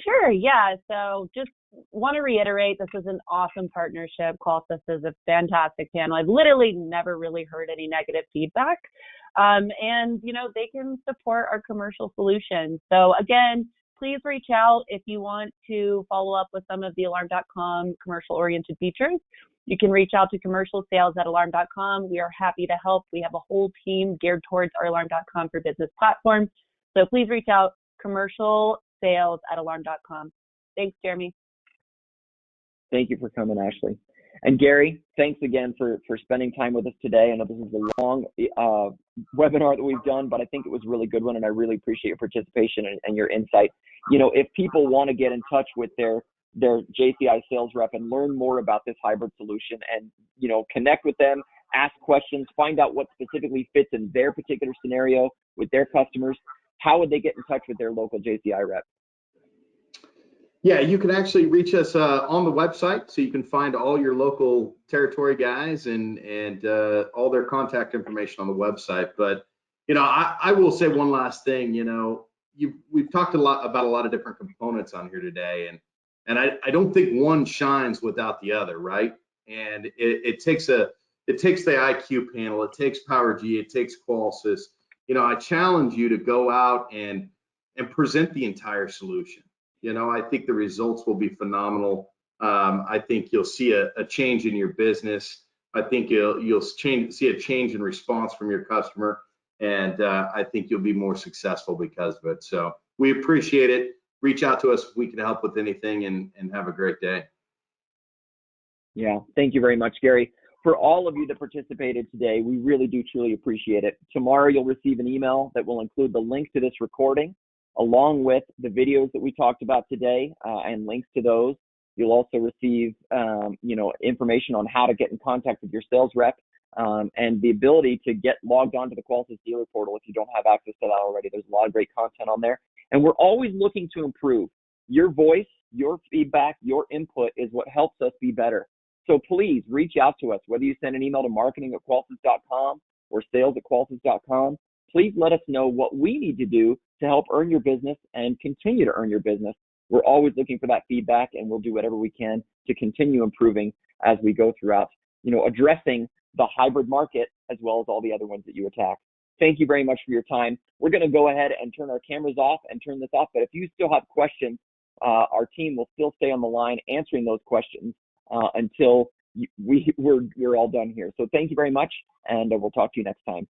Sure. Yeah. So just want to reiterate, this is an awesome partnership. Qualtis is a fantastic panel. I've literally never really heard any negative feedback. And, they can support our commercial solutions. So again, please reach out if you want to follow up with some of the alarm.com commercial-oriented features. You can reach out to commercial sales at alarm.com. We are happy to help. We have a whole team geared towards our alarm.com for business platform. So please reach out, commercial sales at alarm.com. Thanks, Jeremy. Thank you for coming, Ashley. And Gary, thanks again for spending time with us today. I know this is a long webinar that we've done, but I think it was a really good one, and I really appreciate your participation and your insight. If people want to get in touch with their JCI sales rep and learn more about this hybrid solution and, connect with them, ask questions, find out what specifically fits in their particular scenario with their customers, how would they get in touch with their local JCI rep? Yeah, you can actually reach us on the website, so you can find all your local territory guys and all their contact information on the website. But I will say one last thing. We've talked about a lot of different components on here today, and I don't think one shines without the other, right? And it takes the IQ panel, it takes PowerG, it takes Qualsys. I challenge you to go out and present the entire solution. I think the results will be phenomenal. I think you'll see a change in your business. I think you'll see a change in response from your customer, and I think you'll be more successful because of it. So we appreciate it. Reach out to us if we can help with anything, and have a great day. Yeah, thank you very much, Gary. For all of you that participated today, we really do truly appreciate it. Tomorrow you'll receive an email that will include the link to this recording, along with the videos that we talked about today, and links to those. You'll also receive, information on how to get in contact with your sales rep, and the ability to get logged on to the Qualsys dealer portal if you don't have access to that already. There's a lot of great content on there, and we're always looking to improve. Your voice, your feedback, your input is what helps us be better. So please reach out to us, whether you send an email to marketing@qualsys.com or sales@qualsys.com. Please let us know what we need to do to help earn your business and continue to earn your business. We're always looking for that feedback, and we'll do whatever we can to continue improving as we go throughout, addressing the hybrid market as well as all the other ones that you attack. Thank you very much for your time. We're going to go ahead and turn our cameras off and turn this off, but if you still have questions, our team will still stay on the line answering those questions until we're all done here. So thank you very much, and we'll talk to you next time.